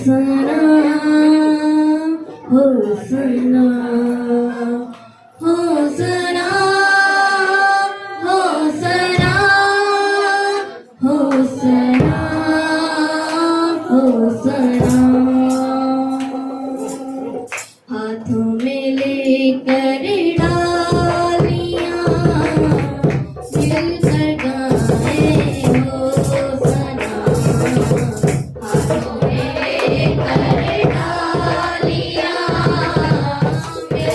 सना हो सना हो सना हो सना हो सना हो सना हाथों में लेकर डालियां मिलकर गाए हो सना हाथों में लेकर डालियां मिलकर गाए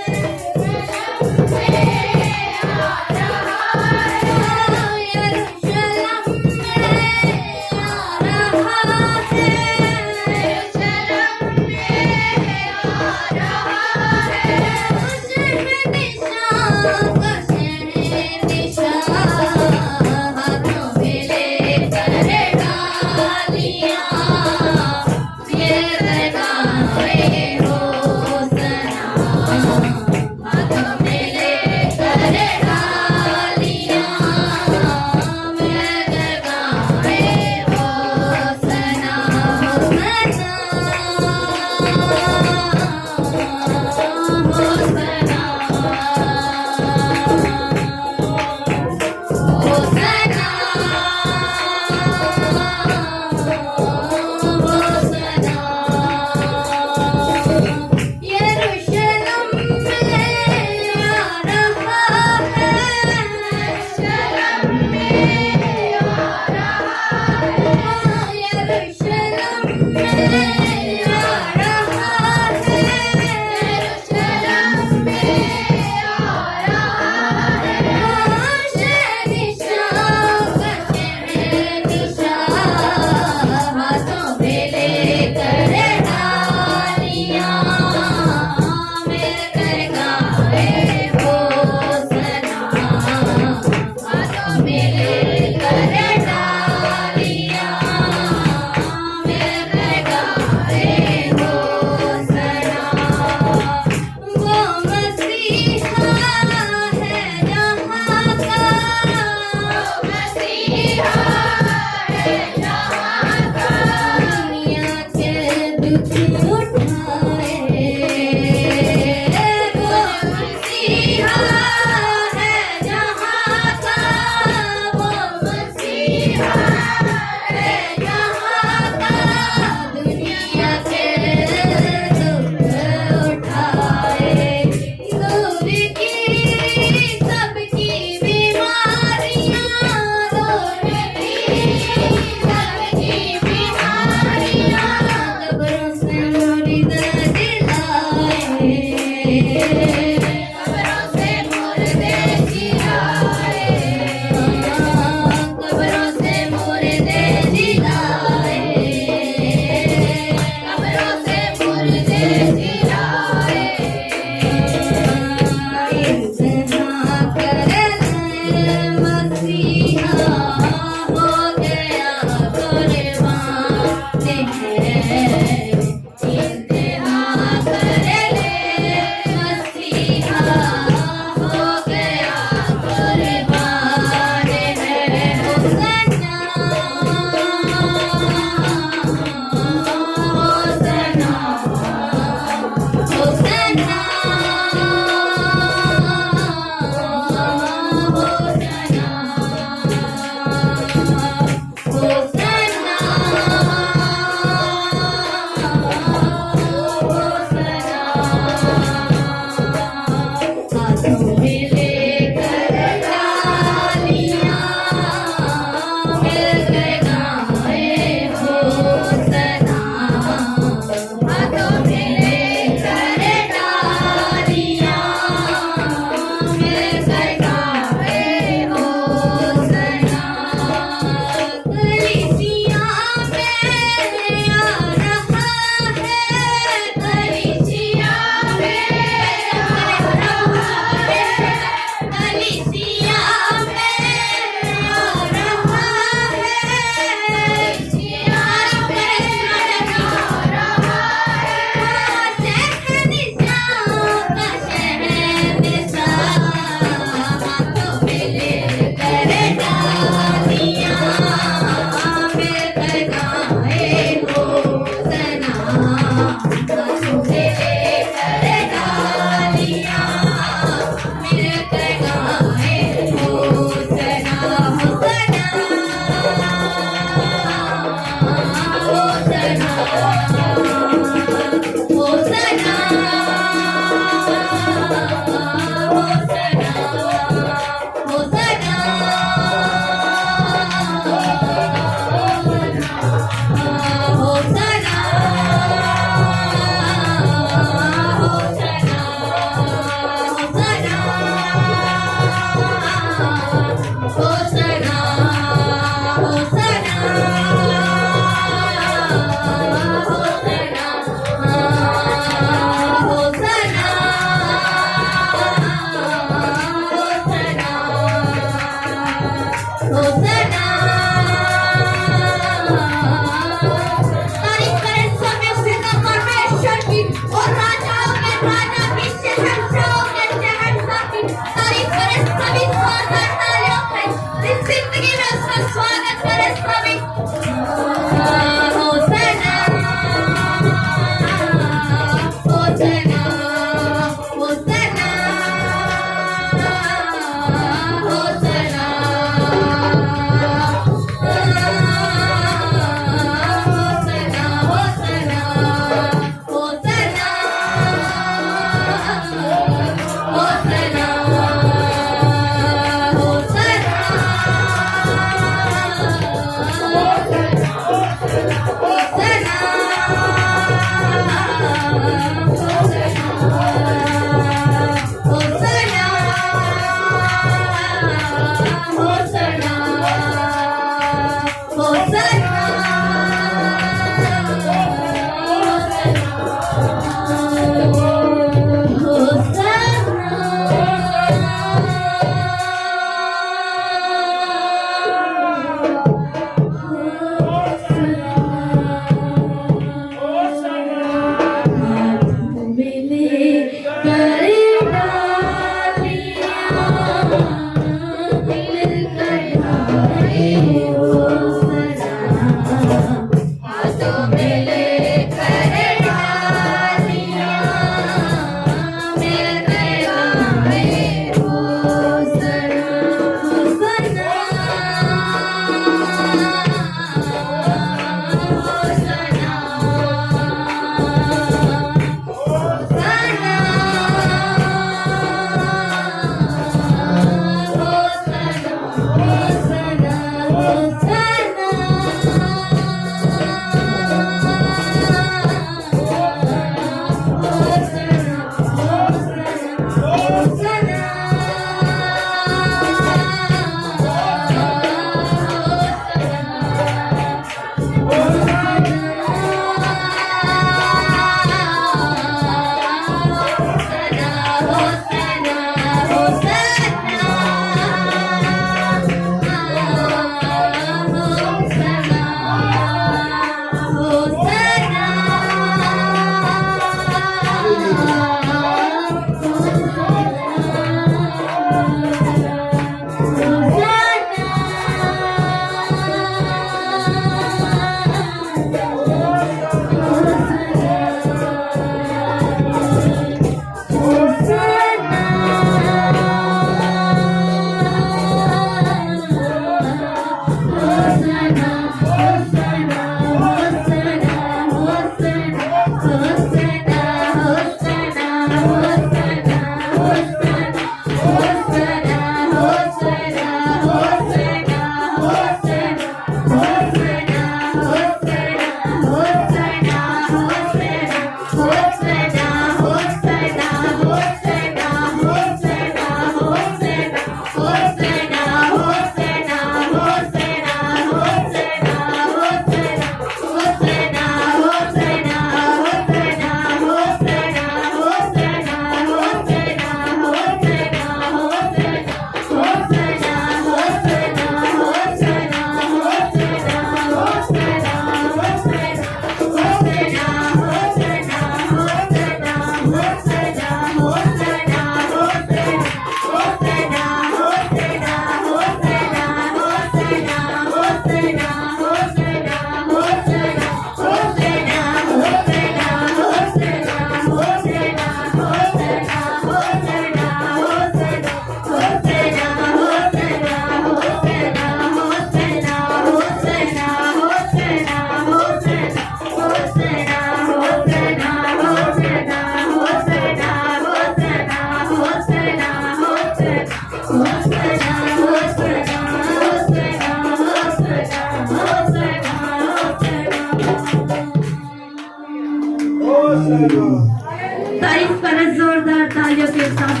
तारीफ करें जोरदार तालियों के साथ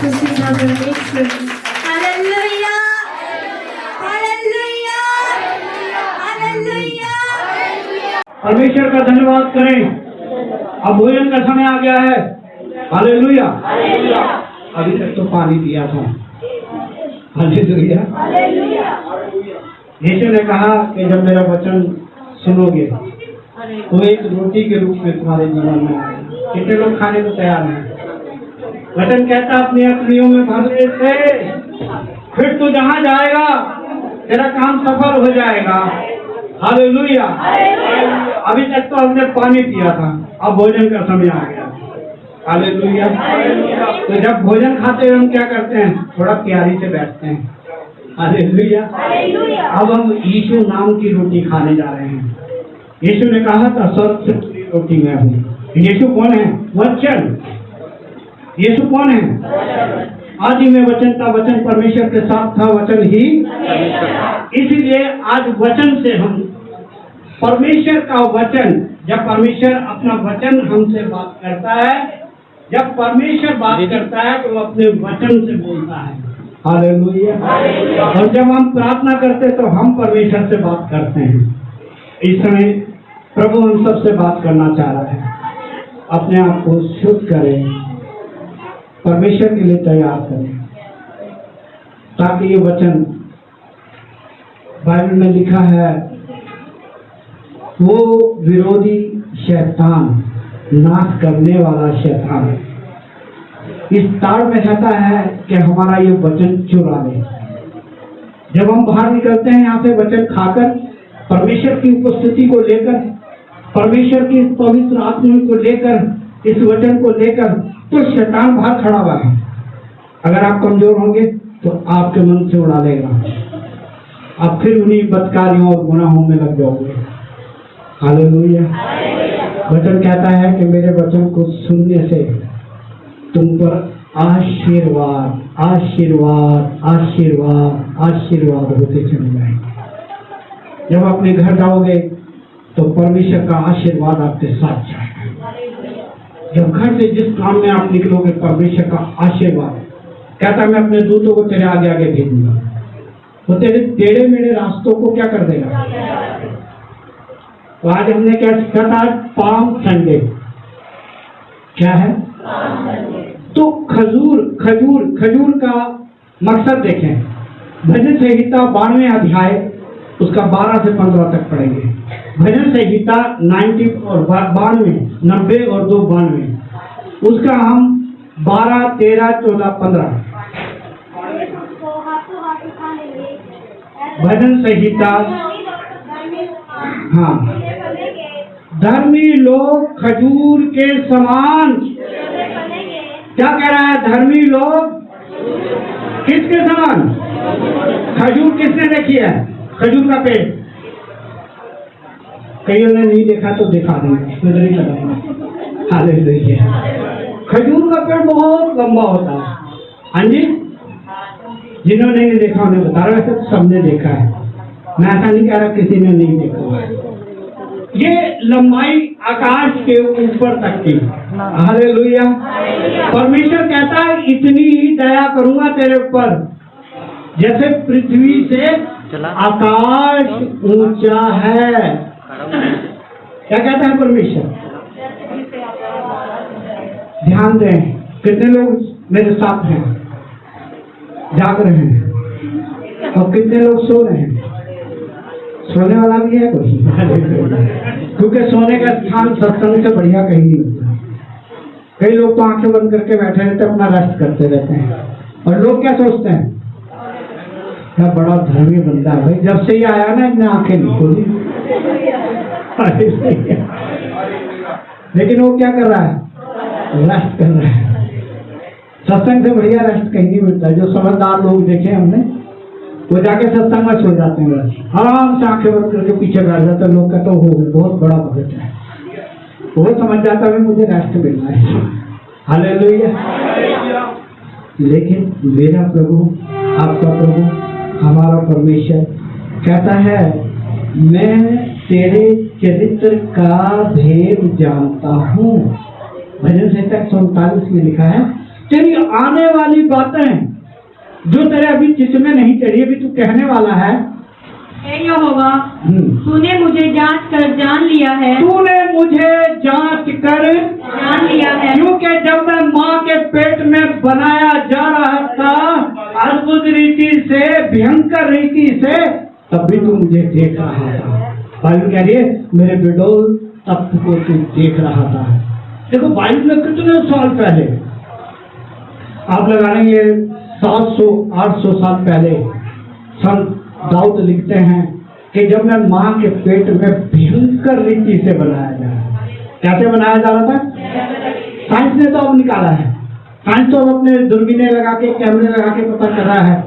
हालेलुया हालेलुया हालेलुया। परमेश्वर का धन्यवाद करें। अब भोजन का समय आ गया है। हालेलुया। अभी तक तो पानी दिया था। हालेलुया। यीशु ने कहा कि जब मेरा वचन सुनोगे तो एक रोटी के रूप में तुम्हारे जीवन में आएगा। कितने लोग खाने को तैयार हैं? वचन कहता अपनी अकड़ियों में भर ले से, फिर तू जहाँ जाएगा तेरा काम सफल हो जाएगा। हालेलुया। अभी तक तो हमने पानी पिया था, अब भोजन का समय आ गया। हालेलुया। तो जब भोजन खाते हैं हम क्या करते हैं? थोड़ा प्यारी से बैठते हैं। हालेलुया। अब हम यीशु नाम की रोटी खाने जा रहे हैं। यीशु ने कहा था स्वर्ग से पूरी रोटी मैं हूँ। यीशु कौन है? वचन। यीशु कौन है? आदि में वचन था, वचन परमेश्वर के साथ था, वचन ही। इसीलिए आज वचन से हम परमेश्वर का वचन, जब परमेश्वर अपना वचन हमसे बात करता है, जब परमेश्वर बात करता है तो वो अपने वचन से बोलता है। हालेलुया। और जब हम प्रार्थना करते तो हम परमेश्वर से बात करते हैं। इस समय प्रभु हम सबसे बात करना चाह रहा है। अपने आप को शुद्ध करें, परमेश्वर के लिए तैयार करें, ताकि ये वचन बाइबल में लिखा है, वो विरोधी शैतान, नाश करने वाला शैतान इस ताड़ में रहता है कि हमारा ये वचन चुरा ले। जब हम बाहर निकलते हैं यहाँ से वचन खाकर, परमेश्वर की उपस्थिति को लेकर, परमेश्वर की पवित्र आत्मा को लेकर, इस वचन को लेकर, तो शैतान बाहर खड़ा हुआ है। अगर आप कमजोर होंगे तो आपके मन से उड़ा लेगा, आप फिर उन्हीं बदकारियों और गुनाहों में लग जाओगे। हालेलुया। वचन कहता है कि मेरे वचन को सुनने से तुम पर आशीर्वाद आशीर्वाद आशीर्वाद आशीर्वाद होते चले जाएंगे। जब अपने घर जाओगे तो परमेश्वर का आशीर्वाद आपके साथ जाएगा। जब घर से जिस काम में आप निकलोगे, परमेश्वर का आशीर्वाद कहता मैं अपने दूतों को तेरे आगे आगे भेजूंगा, वो तेरे टेढ़े मेढ़े रास्तों को क्या कर देगा। तो आज हमने क्या सीखा था? पाम संडे क्या है? तो खजूर खजूर खजूर का मकसद देखें। भजन संहिता 92 अध्याय उसका 12 से 15 तक पढ़ेंगे। भजन संहिता 90 और 92, 90 और 2 92, उसका हम 12, 13, 14, 15 भजन संहिता। हाँ, धर्मी लोग खजूर के समान, क्या कह रहा है? धर्मी लोग किसके समान? खजूर किसने देखी है? खजूर का पेड़ कईयों ने नहीं देखा तो दिखा देंगे। हालेलुया। खजूर का पेड़ बहुत लंबा होता है। हाँ जी, जिन्होंने नहीं देखा उन्हें बता रहा, वैसे तो सबने देखा है, मैं ऐसा नहीं कह रहा किसी ने नहीं देखा है। ये लंबाई आकाश के ऊपर तक की। हालेलुया। परमेश्वर कहता है इतनी ही दया करूंगा तेरे ऊपर जैसे पृथ्वी से आकाश ऊंचा है। क्या कहता है परमेश्वर? ध्यान दें, कितने लोग मेरे साथ हैं, जाग रहे हैं, और कितने लोग सो रहे हैं? सोने वाला भी है कोई? क्योंकि सोने का स्थान सत्संग से बढ़िया कहीं नहीं होता। कई लोग तो आंखें बंद करके बैठे रहते, अपना रेस्ट करते रहते हैं, और लोग क्या सोचते हैं? क्या बड़ा धर्मी बंदा है भाई, जब से ही आया ना इसने आंखें नहीं खोली। लेकिन वो क्या कर रहा है? रेस्ट कर रहा है। सत्संग से बढ़िया रेस्ट कहीं नहीं मिलता। जो समझदार लोग देखे हमने, वो जाके सत्संग में सो जाते हैं, आराम से आंखें बंद करके पीछे बैठ जाते हैं। लोग कहते हो बहुत बड़ा भगत है, वो समझ जाता है मुझे रेस्ट मिलना है। हालेलुया। लेकिन मेरा प्रभु, आपका प्रभु, हमारा परमेश्वर कहता है मैं तेरे चरित्र का भेद जानता हूँ। भजन संहिता 139 में लिखा है तेरी आने वाली बातें जो तेरे अभी चित्त में नहीं चढ़ी, अभी तू कहने वाला है। यहोवा, तूने मुझे जांच कर जान लिया है। तूने मुझे जांच कर जान लिया है। क्योंकि जब मैं माँ के पेट में बनाया जा रहा था अद्भुत रीति से, भयंकर रीति से, तब भी तू मुझे देख रहा था। बाइबल कह रही है मेरे बिडोल तब को तू देख रहा था। देखो बाइबल में कितने साल पहले, आप लगा लेंगे 700-800 साल पहले, संत दाऊद लिखते हैं कि जब मैं माँ के पेट में भयंकर रीति से बनाया जा रहा था। कैसे बनाया जा रहा था? साइंस ने तो अब निकाला है, साइंस तो अब अपने दूरबीनें लगा के, कैमरे लगा के पता कर रहा है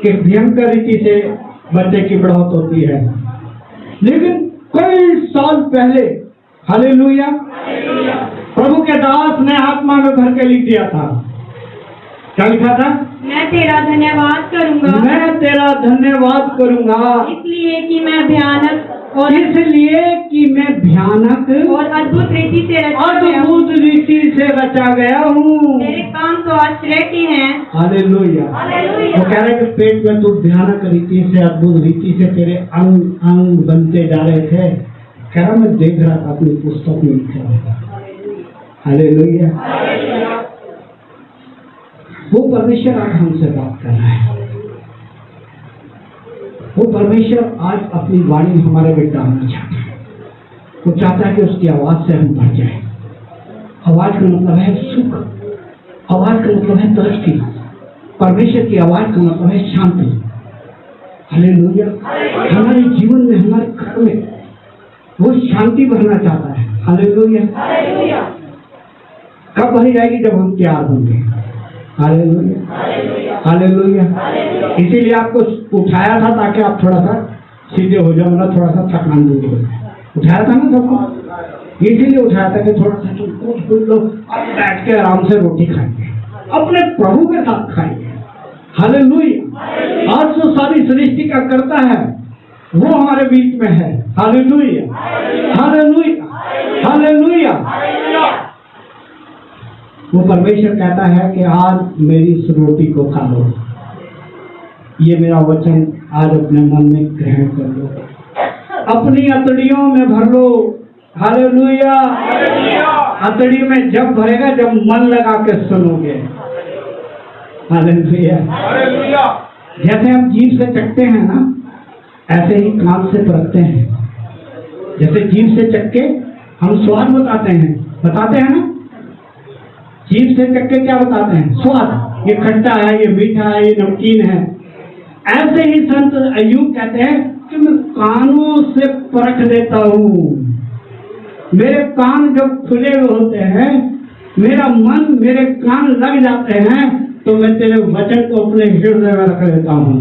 कि भयंकर रीति से बच्चे की बढ़ोत होती है। लेकिन कई साल पहले, हालेलुया, प्रभु के दास ने आत्मा में भर के लिख दिया था। क्या लिखा था? मैं तेरा धन्यवाद करूंगा। मैं तेरा धन्यवाद करूंगा इसलिए कि मैं भयानक और इसलिए कि मैं भयानक और अद्भुत रीति से रचा गया हूँ। अद्भुत रीति से रचा गया हूँ। मेरे काम तो आश्चर्य की हैं। हालेलुया। हालेलुया। वो कह रहे कि पेट में तू भयानक रीति से, अद्भुत रीति से तेरे अंग अंग बनते जा रहे थे। कह रहा मैं देख रहा था, अपनी पुस्तक में लिखा था। हालेलुया। वो परमेश्वर आज हमसे बात कर रहा है। वो परमेश्वर आज अपनी वाणी हमारे में डालना चाहता है। वो चाहता है कि उसकी आवाज से हम बढ़ जाए। आवाज का मतलब है सुख, आवाज का मतलब है तरक्की, परमेश्वर की आवाज का मतलब है शांति। हालेलुया। हमारे जीवन में, हमारे घर में वो शांति भरना चाहता है। हालेलुया। कब भरी जाएगी? जब हम तैयार होंगे। हालेलुया। हालेलुया। इसीलिए आपको उठाया था ताकि आप थोड़ा सा सीधे हो जाओ, मतलब थोड़ा सा थकान दूर हो जाए। उठाया था ना सबको, इसीलिए उठाया था कि थोड़ा सा कुछ लोग अब बैठ के आराम से रोटी खाएंगे, अपने प्रभु के साथ खाएंगे। हालेलुया। आज जो सारी सृष्टि का करता है वो हमारे बीच में है। हालेलुया। हालेलुया। हालेलुया। वो परमेश्वर कहता है कि आज मेरी इस रोटी को खा लो, ये मेरा वचन आज अपने मन में ग्रहण कर लो, अपनी अतड़ियों में भर लो। हालेलुया। अतड़ी में जब भरेगा जब मन लगा के सुनोगे। हालेलुया। जैसे हम जीभ से चखते हैं ना, ऐसे ही कान से परखते हैं। जैसे जीभ से चख के हम स्वाद बताते हैं ना, जीभ से चख के क्या बताते हैं? स्वाद। ये खट्टा है, ये मीठा है, ये नमकीन है। ऐसे ही संत अय्यूब कहते हैं कि मैं कानों से परख लेता हूँ। मेरे कान जब खुले हुए होते हैं, मेरा मन, मेरे कान लग जाते हैं, तो मैं तेरे वचन को अपने हृदय में रख लेता हूँ,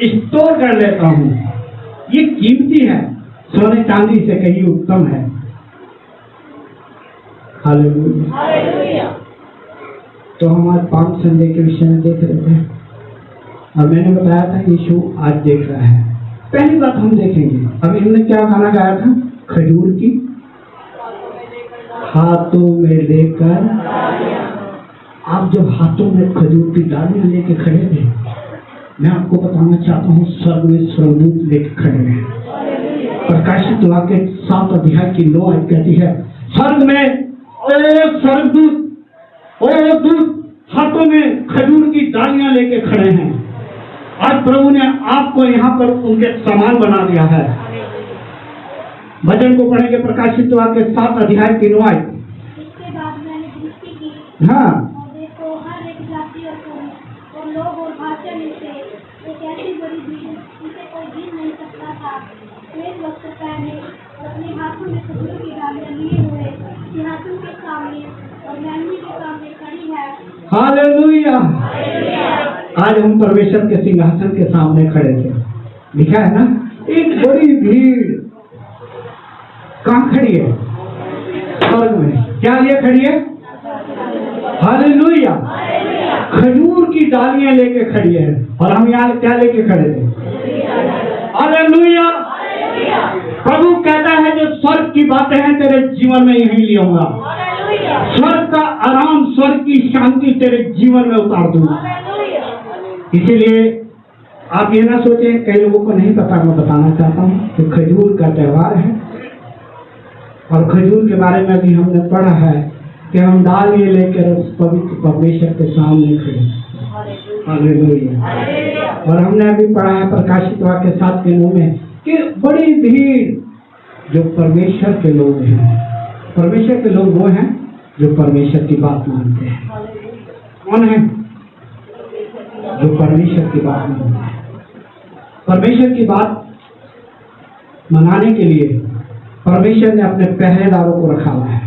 स्टोर कर लेता हूँ। ये कीमती है, सोने चांदी से कहीं उत्तम है। हालेलुया। तो हम आज पाम संडे के विषय में देख रहे थे और मैंने बताया था यीशु आज देख रहा है। पहली बात हम देखेंगे, अभी हमने क्या गाना गाया था? खजूर की हाथों में लेकर। आप जब हाथों में खजूर की डालियां लेके खड़े थे, मैं आपको बताना चाहता हूँ स्वर्ग में स्वर्गदूत लेके खड़े हैं। प्रकाशित वाक्य 7 अध्याय की 9 आयत कहती है, स्वर्ग में स्वर्गदूत, दूत हाथों में खजूर की डालियां लेके खड़े हैं। आज प्रभु ने आपको यहाँ पर उनके समान बना दिया है। वचन को पढ़ेंगे, प्रकाशित वाक्य 7 अध्याय की 9 आयत। इसके बाद मैंने दृष्टि की, हाँ, और देखो हर एक जाति और कौम और लोग और भाषा में से एक ऐसी बड़ी भीड़ जिसे कोई गिन नहीं सकता था, श्वेत वस्त्र पहने और अपने हाथों में खजूर की डालियां लिए हुए सिंहासन के सामने और मेहंदी के सामने खड़ी है। हालेलुया। आज हम परमेश्वर के सिंहासन के सामने खड़े थे। लिखा है ना, एक बड़ी भीड़ कहाँ खड़ी है? स्वर्ग में। क्या लिए खड़ी है? हालेलुया। खजूर की डालियां लेके खड़ी है। और हम यहाँ क्या लेके खड़े थे? हालेलुया। प्रभु कहता है जो स्वर्ग की बातें हैं तेरे जीवन में यही ले आऊंगा। स्वर्ग का आराम, स्वर्ग की शांति तेरे जीवन में उतार दूंगा। इसीलिए आप ये ना सोचें, कई लोगों को नहीं पता, मैं बताना चाहता हूँ कि खजूर का त्योहार है और खजूर के बारे में भी हमने पढ़ा है कि हम डाल ये लेकर उस पवित्र परमेश्वर के सामने खड़े। हालेलुया। और हमने अभी पढ़ा है प्रकाशित वाक्य 7 के 9 में कि बड़ी भीड़ जो परमेश्वर के लोग हैं। परमेश्वर के लोग वो हैं जो परमेश्वर की बात मानते हैं। कौन है? जो परमेश्वर की बात मानते हैं। परमेश्वर की बात मनाने के लिए परमेश्वर ने अपने पहरेदारों को रखा हुआ है,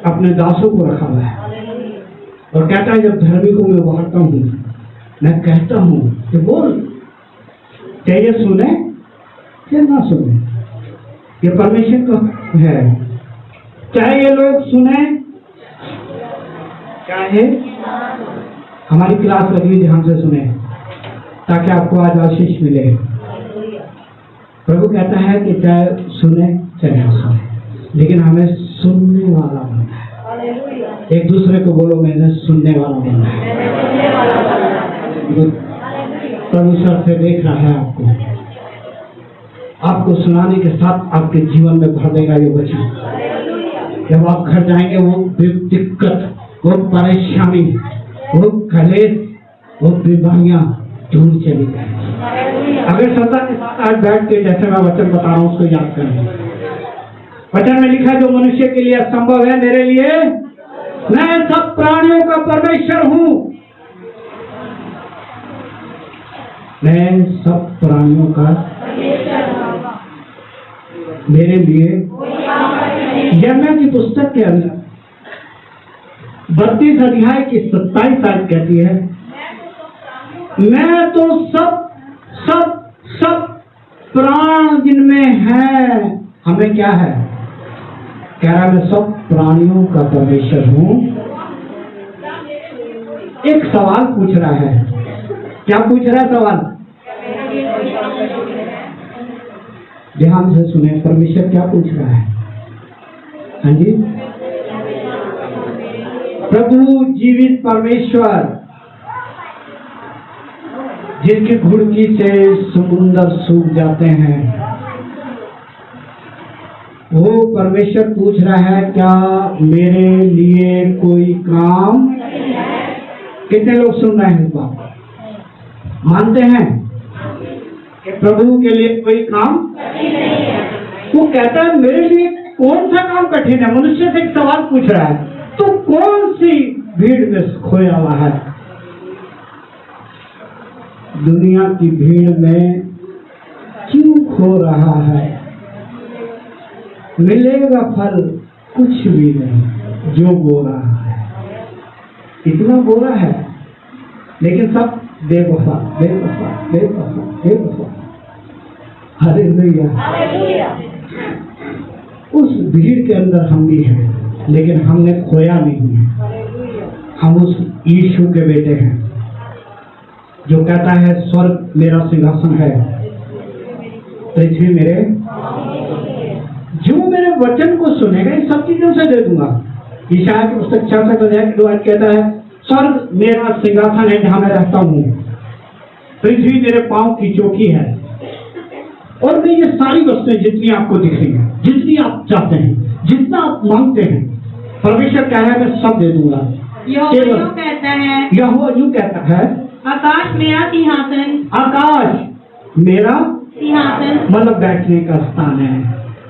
अपने दासों को रखा हुआ है। और कहता है जब धर्मी को मैं बांटता हूँ, मैं कहता हूँ कि बोल, चाहे सुने या ना सुने, ये परमेश्वर का है। चाहे ये लोग सुने चाहे हमारी क्लास लगी, ध्यान से सुने ताकि आपको आज आशीष मिले। प्रभु कहता है कि चाहे सुने चले ना सुने, लेकिन हमें सुनने वाला बनना है। एक दूसरे को बोलो, मैंने सुनने वाला बनना है। प्रभु सर से देख रहा है आपको सुनाने के साथ आपके जीवन में भर देगा ये वचन। जब आप घर जाएंगे वो दिक्कत, वो परेशानी, वो कलेश, वो बीमारियां दूर चली जाएंगी। अगर श्रद्धा के साथ आज बैठ के जैसे मैं वचन बता रहा हूँ उसको याद करें। वचन में लिखा, जो मनुष्य के लिए असंभव है मेरे लिए, मैं सब प्राणियों का परमेश्वर हूँ। मैं सब प्राणियों का मेरे लिए। यिर्मयाह की पुस्तक के अंदर 32 अध्याय की 27 आयत कहती है, मैं तो सब सब सब प्राण जिनमें है, हमें क्या है, कह रहा मैं सब प्राणियों का परमेश्वर हूं। एक सवाल पूछ रहा है, क्या पूछ रहा है सवाल? ध्यान से सुने, परमेश्वर क्या पूछ रहा है? हाँ जी, प्रभु जीवित परमेश्वर जिनकी घुड़की से समुंदर सूख जाते हैं, वो परमेश्वर पूछ रहा है क्या मेरे लिए कोई काम? कितने लोग सुन रहे हैं इस बात? मानते हैं कि प्रभु के लिए कोई काम? वो कहता है मेरे लिए कौन सा काम कठिन है? मनुष्य से एक सवाल पूछ रहा है, तो कौन सी भीड़ में खोया हुआ है? दुनिया की भीड़ में क्यों खो रहा है? मिलेगा फल कुछ भी नहीं जो बो रहा है। इतना बो रहा है लेकिन सब बेवफा बेवफा बेवफा बेवफा। हालेलुया। उस भीड़ के अंदर हम भी हैं, लेकिन हमने खोया नहीं है। हम उस यीशु के बेटे हैं जो कहता है स्वर्ग मेरा सिंहासन है, पृथ्वी मेरे। जो मेरे वचन को सुनेगा इन सब चीजों से दे दूंगा। ईशाया की पुस्तक 66 अध्याय की 2 आयत कहता है, स्वर्ग मेरा सिंहासन है जहां मैं रहता हूँ, पृथ्वी मेरे पांव की चौकी है। और मैं ये सारी वस्तुएं जितनी आपको दिख रही हैं, जितनी आप चाहते हैं, जितना आप मांगते हैं, परमेश्वर कह रहा है मैं सब दे दूंगा। यहोवा कहता है, यहोवा यूं कहता है, आकाश मेरा सिंहासन, आकाश मेरा सिंहासन मतलब बैठने का स्थान है,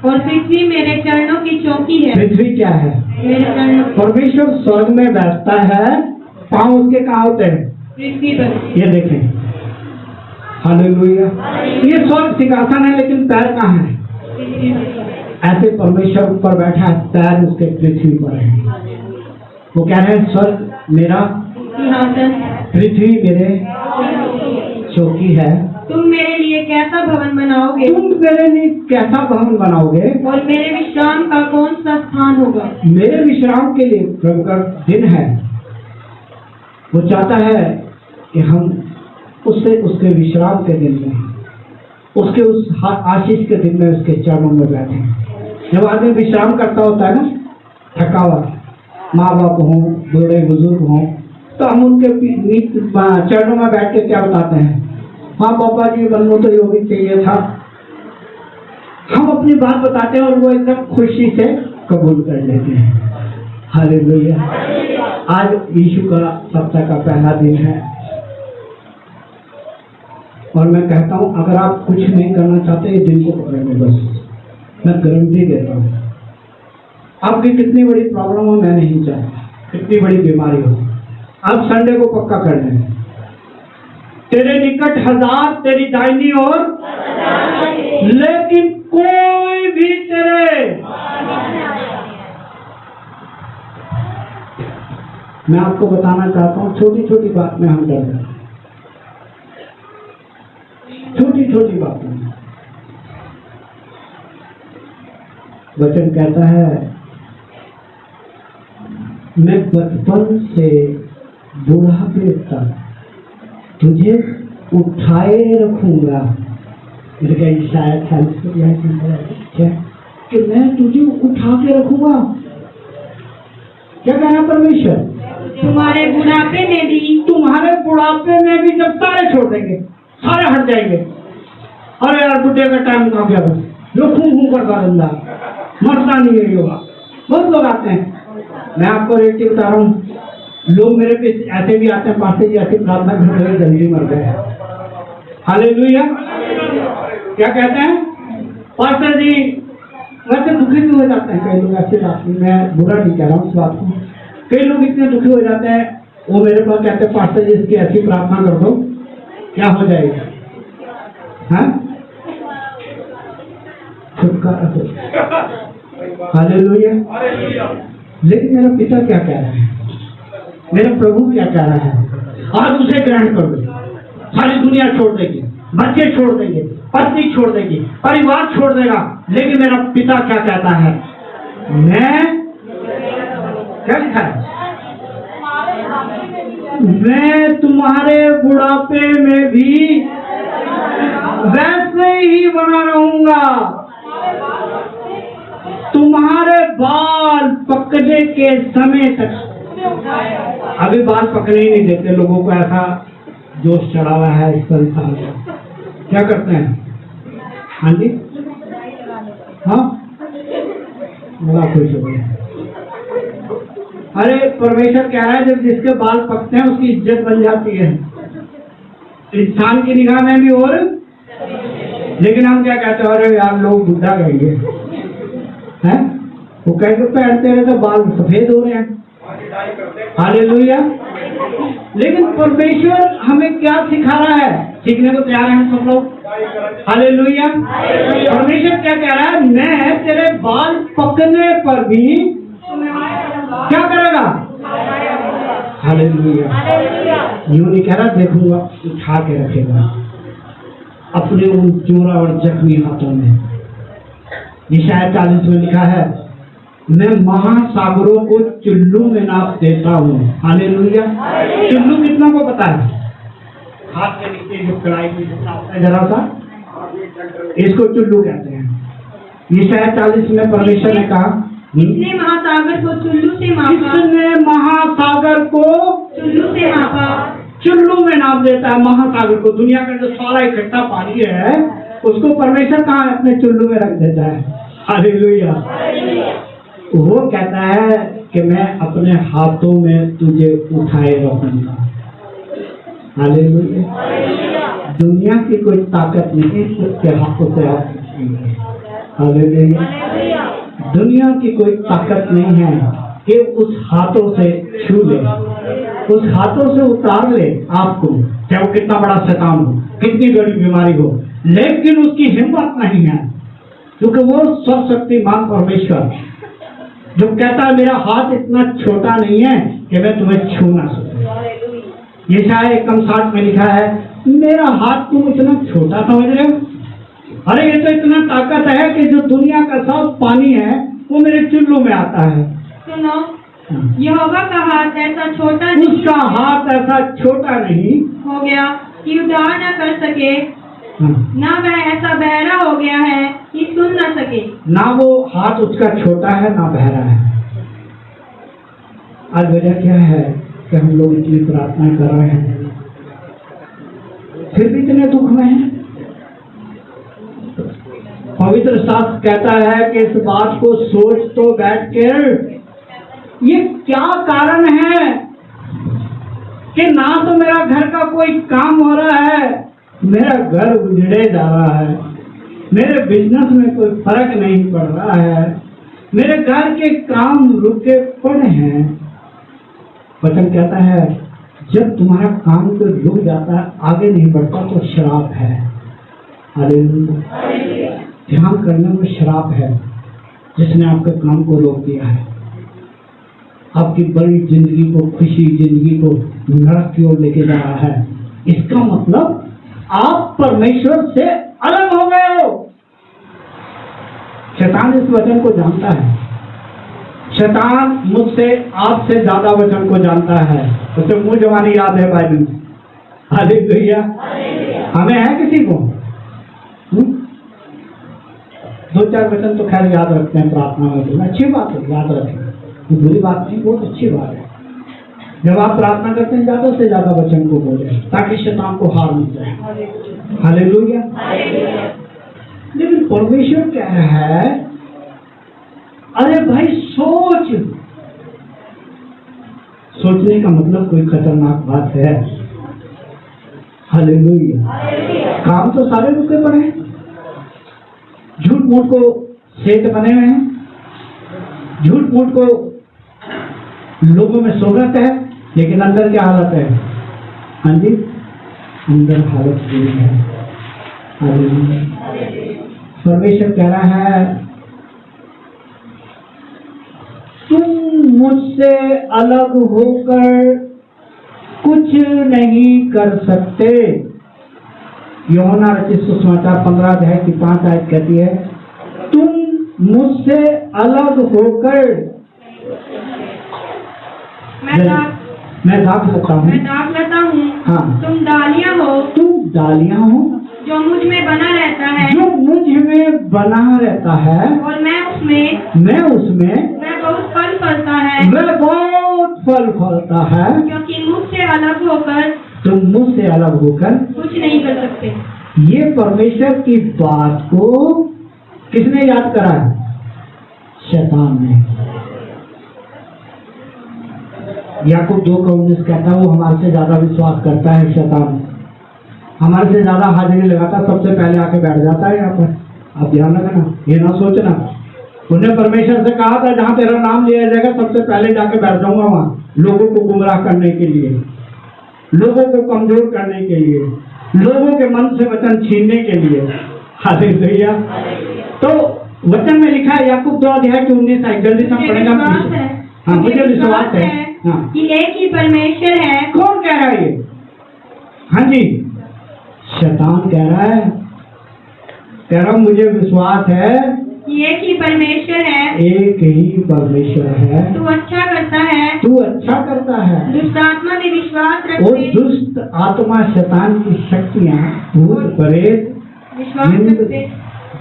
और पृथ्वी मेरे चरणों की चौकी है। पृथ्वी क्या है? मेरे चरणों। परमेश्वर स्वर्ग में बैठता है, पांव उसके कहाँ होते हैं? पृथ्वी पर। ये देखें, हालेलुया। ये स्वर्ग सिंहासन है लेकिन पैर कहाँ है? ऐसे परमेश्वर ऊपर बैठा है, पैर उसके पृथ्वी पर है। वो कह रहे हैं स्वर्ग मेरा सिंहासन, पृथ्वी मेरे चौकी है। तुम मेरे लिए कैसा भवन बनाओगे? तुम मेरे लिए कैसा भवन बनाओगे? और मेरे विश्राम का कौन सा स्थान होगा? मेरे विश्राम के लिए प्रभु का दिन है। वो चाहता है कि हम उससे उसके विश्राम के दिन में, उसके उस आशीष के दिन में उसके चरणों में बैठे। जब आदमी विश्राम करता होता है ना, थका हुआ, माँ बाप हों, बूढ़े बुजुर्ग हों, तो हम उनके चरणों में बैठ के क्या बताते हैं? हाँ पापा जी, बनना तो योगी चाहिए था। हम अपनी बात बताते हैं और वो एकदम खुशी से कबूल कर लेते हैं। हालेलुया। आज यीशु का सप्ताह का पहला दिन है और मैं कहता हूँ अगर आप कुछ नहीं करना चाहते इस दिन को पकड़ने, बस मैं गारंटी देता हूँ आपकी कितनी बड़ी प्रॉब्लम हो मैं नहीं चाहता, कितनी बड़ी बीमारी हो, आप संडे को पक्का कर लें। तेरे निकट 1000 तेरी दाहिनी ओर, लेकिन कोई भी तेरे। मैं आपको बताना चाहता हूँ, छोटी छोटी बात में हम डरते हैं, छोटी छोटी बात में। वचन कहता है मैं बचपन से बुढ़ापे तक तुझे उठाए रखूंगा। कि मैं तुझे उठा के रखूंगा। क्या कह रहा है परमेश्वर? तुम्हारे बुढ़ापे में भी जब सारे छोड़ देंगे, सारे हट जाएंगे। अरे यार बुढ़े का टाइम आ गया, बस जो खून करता रहता, मरता नहीं है योगा। बहुत लोग आते हैं, मैं आपको रेटी बता रहा हूँ, लोग मेरे पे ऐसे भी आते हैं, पास्टर जी ऐसे प्रार्थना करते हुए जल्दी मर गए। हालेलुया। क्या कहते हैं पास्टर जी, वैसे दुखी भी हो जाते हैं कई लोग ऐसे बात में, मैं बुरा नहीं कह रहा हूँ उस बात को। कई लोग इतने दुखी हो जाते हैं, वो मेरे पास कहते हैं पास्टर जी इसकी ऐसी प्रार्थना कर दो, क्या हो जाएगा? हाँ, छुटकारा हो। हालेलुया। लेकिन मेरा पिता क्या कह रहा है, मेरा प्रभु क्या कह रहा है? आज उसे ग्रहण कर दो। सारी दुनिया छोड़ देगी, बच्चे छोड़ देंगे, पत्नी छोड़ देगी, परिवार छोड़ देगा, लेकिन मेरा पिता क्या कहता है? मैं क्या लिखा है? मैं तुम्हारे बुढ़ापे में भी वैसे ही बना रहूंगा, तुम्हारे बाल पकने के समय तक। अभी बाल पकने ही नहीं देते लोगों को, ऐसा जोश चढ़ा हुआ है इस संसार में। क्या करते हैं? हाँ जी, हाँ, बड़ा खुश हो गया। अरे परमेश्वर कह रहा है जब जिसके बाल पकते हैं उसकी इज्जत बन जाती है इंसान की निगाह में भी। और लेकिन हम क्या कहते हैं, अरे यार लोग बुढ़ा कहेंगे, हैं? वो कहेंगे पहनते रहे तो बाल सफेद हो रहे हैं। हालेलुया। लेकिन परमेश्वर हमें क्या सिखा रहा है? सीखने को तैयार हैं सब लोग? हालेलुया। परमेश्वर क्या कह रहा है? मैं तेरे बाल पकने पर भी क्या करेगा? हालेलुया। यूं नहीं कह रहा देखूंगा, उठा के रखेगा अपने उन चोरा और जख्मी हाथों में। यशायाह 40 में लिखा है, मैं महासागरों को चुल्लू में नाप देता हूँ। हालेलुया। चुल्लू कितना को पता है? हाथ के नीचे जो कढ़ाई में होता है जरा सा, इसको चुल्लू कहते हैं। यशायाह 40 में परमेश्वर ने कहा, किसने महासागर को चुल्लू से मापा? किसने महासागर को चुल्लू से मापा? चुल्लू में नाप देता है महासागर को। दुनिया का जो सारा इकट्ठा पानी है उसको परमेश्वर कहाँ अपने चुल्लू में रख देता है। हालेलुया। वो कहता है कि मैं अपने हाथों में तुझे उठाए रखूंगा। हालेलुया। दुनिया की कोई ताकत नहीं उसके हाथों से आप उठाएंगे। हालेलुया। दुनिया की कोई ताकत नहीं है कि उस हाथों से छू ले, उस हाथों से उतार ले आपको, चाहे वो कितना बड़ा शैतान हो, कितनी बड़ी बीमारी हो, लेकिन उसकी हिम्मत नहीं है, क्योंकि वो सर्वशक्तिमान परमेश्वर जो कहता है मेरा हाथ इतना छोटा नहीं है कि मैं तुम्हें छू ना सकूं। यशायाह 1:60 में लिखा है, मेरा हाथ तुम इतना छोटा समझ रहे हो? अरे ये तो इतना ताकत है कि जो दुनिया का सब पानी है वो मेरे चुल्लू में आता है। सुनो, यहोवा का हाथ ऐसा छोटा नहीं, उसका हाथ ऐसा छोटा नहीं हो गया कि उद्धार न कर सके, ना वह ऐसा बहरा हो गया है कि सुन न सके। ना वो हाथ उसका छोटा है ना बहरा है। आज वजह क्या है कि हम लोग इतनी प्रार्थना कर रहे हैं फिर भी इतने दुख में हैं। पवित्र शास्त्र कहता है कि इस बात को सोच तो बैठ कर, ये क्या कारण है कि ना तो मेरा घर का कोई काम हो रहा है, मेरा घर उजड़े जा रहा है, मेरे बिजनेस में कोई फर्क नहीं पड़ रहा है, मेरे घर के काम रुके पड़े हैं। वचन कहता है जब तुम्हारा काम तो रुक जाता है, आगे नहीं बढ़ता, तो श्राप है। हालेलुया। ध्यान करने में श्राप है जिसने आपके काम को रोक दिया है, आपकी बड़ी जिंदगी को, खुशी जिंदगी को नरक की ओर लेके जा रहा है। इसका मतलब आप परमेश्वर से अलग हो गए हो। शैतान इस वचन को जानता है। शैतान मुझसे, आपसे ज्यादा वचन को जानता है। उसे मुंह जवानी याद है बाइबल में। हालेलुया। हमें है किसी को? 2-4 वचन तो खैर याद रखते हैं प्रार्थना में, तो अच्छी बात है, याद रखें, तो बुरी बात नहीं, बहुत अच्छी बात है। जब आप प्रार्थना करते हैं ज्यादा से ज्यादा वचन को बोले ताकि शैतान को हार मिल जाए। हालेलुया। लेकिन परमेश्वर कह रहा है, अरे भाई सोचने का मतलब कोई खतरनाक बात है। हालेलुया। काम तो सारे रुके पड़े हैं, झूठ मूठ को सेठ बने हुए हैं, झूठ मूठ को लोगों में सोगत है, लेकिन अंदर क्या हालत है? हाँ जी, अंदर हालत ये है। परमेश्वर कह रहा है, तुम मुझसे अलग होकर कुछ नहीं कर सकते। यूहन्ना रचित सुसमाचार 15 अध्याय की 5 आयत कहती है, तुम मुझसे अलग होकर, मैं दाख लेता हूँ, हाँ, तुम डालियाँ हो, तुम डालियाँ हो, जो मुझ में बना रहता है, जो मुझ में बना रहता है, और मैं उसमें, वह बहुत फल फलता है, वह बहुत फल फलता है, क्योंकि मुझसे अलग होकर तुम मुझसे अलग होकर कुछ नहीं कर सकते। ये परमेश्वर की बात को किसने याद करा है? शैतान ने। याकूब 2:19 कहता है, वो हमारे से ज्यादा विश्वास करता है शैतान, हमारे से ज्यादा हाजिरी लगाता, सबसे पहले आके बैठ जाता है यहाँ पर। आप ध्यान रखना, ये ना सोचना, उन्हें परमेश्वर से कहा था जहाँ तेरा नाम लिया जाएगा सबसे पहले जाके बैठ जाऊंगा वहाँ, लोगों को गुमराह करने के लिए, लोगों को कमजोर करने के लिए, लोगों के मन से वचन छीनने के लिए। हालेलुया। तो वचन में लिखा है, याकूब 2 अध्याय की 19 आयत, जल्दी से पढ़ेगा। हाँ, मुझे विश्वास है, हाँ, कि एक ही परमेश्वर है। कौन कह रहा है ये? हाँ जी, शैतान कह रहा है, कह रहा हूं मुझे विश्वास है कि एक ही परमेश्वर है, एक ही परमेश्वर है, तू अच्छा करता है, दुष्ट आत्मा में विश्वास और रखते, दुष्ट आत्मा शैतान की शक्तियां, भूत प्रेत, विश्वास रखते,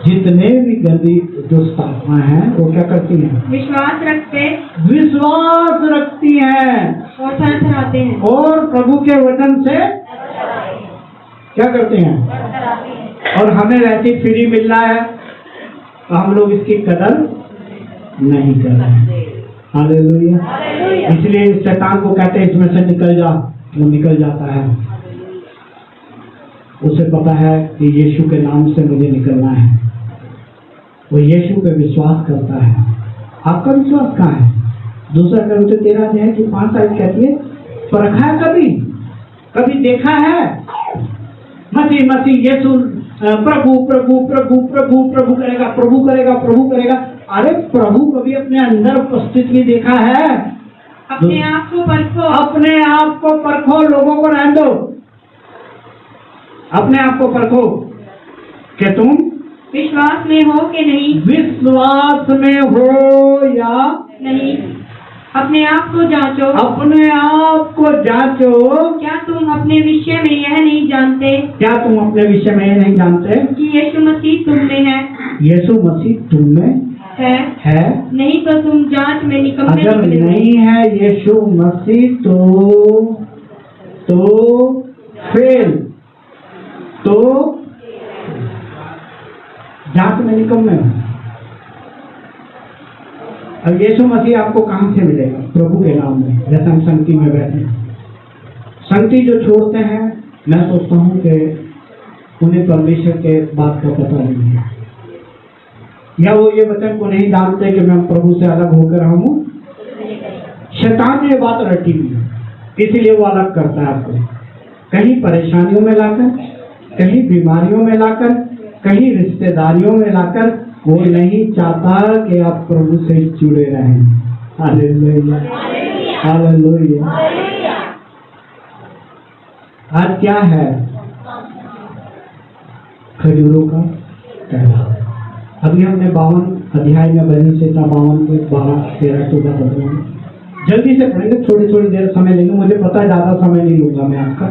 जितने भी गंदी दुष्ट आत्मा हैं वो क्या करती हैं? विश्वास रखती हैं और थरथराते हैं, और प्रभु के वचन से क्या करते हैं? और हमें वैसे फ्री मिल रहा है तो हम लोग इसकी कदर नहीं कर रहे। हालेलुया। इसलिए शैतान को कहते हैं इसमें से निकल जा, वो निकल जाता है। उसे पता है कि यीशु के नाम से मुझे निकलना है, वो यीशु पे विश्वास करता है। आपका विश्वास कहाँ है? 2 कोरिन्थियों 13 अध्याय की 5 आयत कहती है, परखा है कभी देखा है? मसीह यीशु प्रभु प्रभु प्रभु प्रभु प्रभु करेगा, प्रभु करेगा। अरे प्रभु कभी अपने अंदर उपस्थिति देखा है? अपने आप को परखो, लोगों को रहने दो, अपने आप को परखो कि तुम विश्वास में हो कि नहीं, विश्वास में हो या नहीं। अपने आप को जांचो, क्या तुम अपने विषय में यह नहीं जानते कि यीशु मसीह तुम में है? यीशु मसीह तुम में है? नहीं तो तुम जांच में निकम्मे अगर निकले। नहीं है यीशु मसीह तो फेल, तो जांच में निकम्मे हो। अब यीशु मसीह आपको कहां से मिलेगा? प्रभु के नाम में। जैसे हम संगति में बैठे, संगति जो छोड़ते हैं, मैं सोचता हूं कि उन्हें परमेश्वर के बात का पता नहीं है, या वो ये वचन को नहीं जानते कि मैं प्रभु से अलग होकर हूं। शैतान ने ये बात रटी हुई, इसीलिए वो अलग करता है आपको, कहीं परेशानियों में लाकर, कहीं बीमारियों में लाकर, कहीं रिश्तेदारियों में लाकर। वो नहीं चाहता कि आप प्रभु से जुड़े रहें। Hallelujah, hallelujah. आज क्या है? खजूरों का त्यौहार। अभी हमने 52 अध्याय में भजन से 52 के 12, 13, 14 15 जल्दी से पढ़ेंगे, थोड़ी देर समय लेंगे, मुझे पता है ज्यादा समय नहीं लूंगा मैं आपका।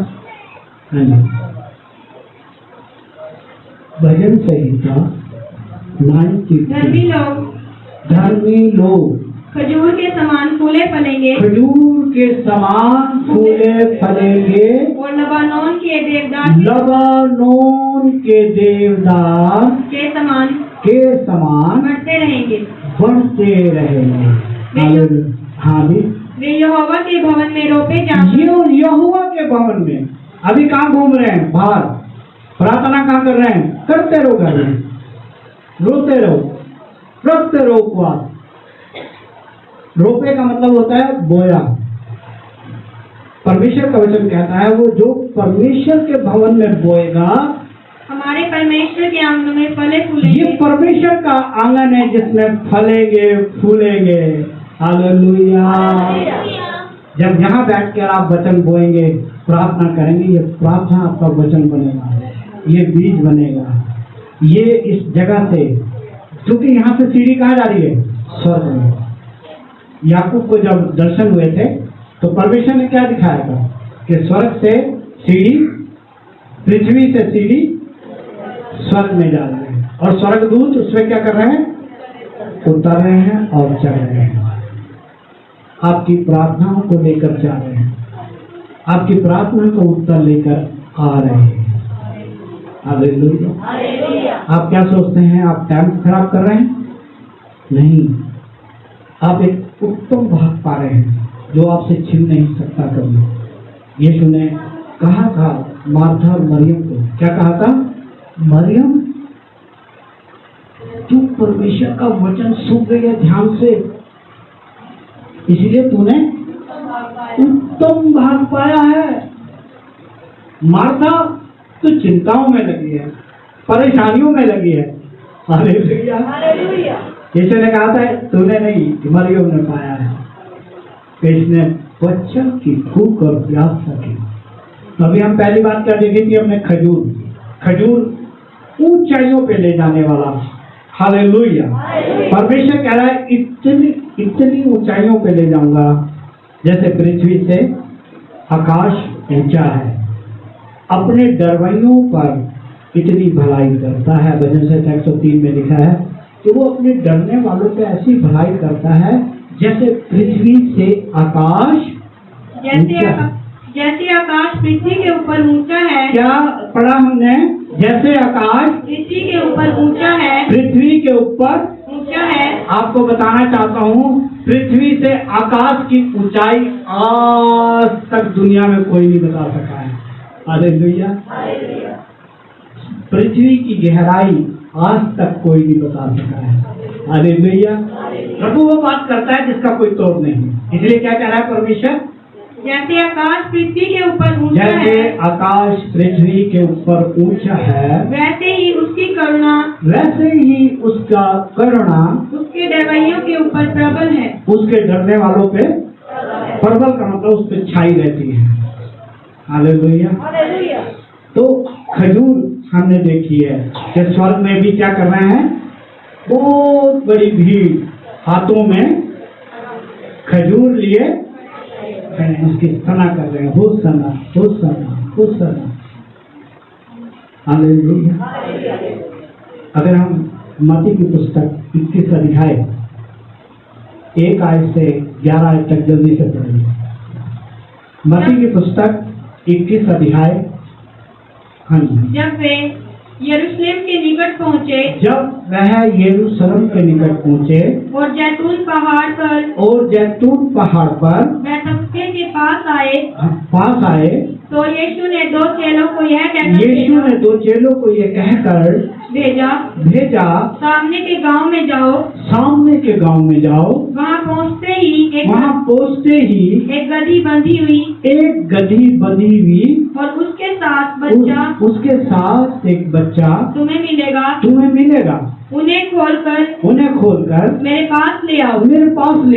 भजन संहिता धर्मी लोग धर्मी लोग खजूर के समान फूले फलेंगे खजूर के समान फूले फलेंगे और लबानोन के देवदार के समान बढ़ते रहेंगे। हालेलुया। हाँ भी वे यहोवा के भवन में रोपे जाएंगे। यहोवा के भवन में अभी कहाँ घूम रहे हैं? बाहर प्रार्थना कहाँ कर रहे हैं? करते रहो, घर में रोते रहो, रखते रहो उपवास। रोपे का मतलब होता है बोया। परमेश्वर का वचन कहता है वो जो परमेश्वर के भवन में बोएगा, हमारे परमेश्वर के आंगन में फले फूलेंगे। ये परमेश्वर का आंगन है जिसमें फलेंगे फूलेंगे। हालेलुया। जब यहाँ बैठकर आप वचन बोएंगे, प्रार्थना करेंगे, ये प्रार्थना आपका वचन बनेगा, ये बीज बनेगा। ये इस जगह से, क्योंकि यहाँ से सीढ़ी कहाँ जा रही है? स्वर्ग में। याकूब को जब दर्शन हुए थे तो परमेश्वर ने क्या दिखाया था कि स्वर्ग से सीढ़ी, पृथ्वी से सीढ़ी स्वर्ग में जा रहे हैं और स्वर्गदूत उसमें क्या कर रहे हैं? उतर रहे हैं और चढ़ रहे हैं। आपकी प्रार्थनाओं को लेकर जा रहे हैं, आपकी प्रार्थना का उत्तर लेकर आ रहे हैं। हालेलुया। आप क्या सोचते हैं? आप टाइम खराब कर रहे हैं? नहीं, आप एक उत्तम भाग पा रहे हैं जो आपसे छीन नहीं सकता कभी। यीशु ने कहा था मार्था और मरियम को, क्या कहा था? मरियम, तू परमेश्वर का वचन सुन रही है ध्यान से, इसलिए तूने उत्तम भाग पाया है। मार्था तो चिंताओं में लगी है, परेशानियों में लगी है। हालेलुया। यीशु ने कहा था तूने नहीं, मरियम ने पाया है। इसने बच्चा की भूख और प्यास सकी। तभी हम पहली बात क्या देखी थी हमने? खजूर ऊंचाइयों पे ले जाने वाला। हालेलुया। परमेश्वर कह रहा है इतनी ऊंचाइयों पे ले जाऊंगा जैसे पृथ्वी से आकाश ऊंचा है। अपने डरवैयों पर इतनी भलाई करता है। भजन संहिता 103 में लिखा है कि वो अपने डरने वालों पे ऐसी भलाई करता है जैसे पृथ्वी से आकाश जैसे आकाश पृथ्वी के ऊपर ऊंचा है। क्या पढ़ा हमने? जैसे आकाश पृथ्वी के ऊपर ऊंचा है, पृथ्वी के ऊपर ऊंचा है। आपको बताना चाहता हूँ, पृथ्वी से आकाश की ऊंचाई आज तक दुनिया में कोई नहीं बता सका है। हालेलुया। पृथ्वी की गहराई आज तक कोई नहीं बता सका है। हालेलुया। प्रभु वो बात करता है जिसका कोई तोड़ नहीं। इसलिए क्या कह रहा है परमेश्वर? जैसे आकाश पृथ्वी के ऊपर ऊंचा है, जैसे आकाश पृथ्वी के ऊपर ऊंचा है, वैसे ही उसकी करुणा, वैसे ही उसका करुणा उसके डरवैयों के ऊपर प्रबल है। उसके डरने वालों पे प्रबल का मतलब उस पर छाई रहती है। हालेलुया। तो खजूर हमने देखी है कि स्वर्ग में भी क्या कर रहे हैं? बहुत बड़ी भीड़ हाथों में खजूर लिए उसकी सना कर रहे हैं। होसना होसना होसना। हालेलुया। अगर हम मत्ती की पुस्तक 21 अध्याय 1 आयत से 11 आयत तक जल्दी से पढ़ेंगे। मत्ती की पुस्तक 21 अध्याय। हाँ जी। जब वे यरूशलेम के निकट पहुँचे, जब वह यरूशलेम के निकट पहुँचे और जैतून पहाड़ पर बैतफगे के पास आए, तो यीशु ने दो चेलों को यह कहकर भेजा, सामने के गांव में जाओ। वहाँ पहुँचते ही एक गधी बंधी हुई और उसके साथ एक बच्चा तुम्हें मिलेगा। उन्हें खोलकर मेरे पास ले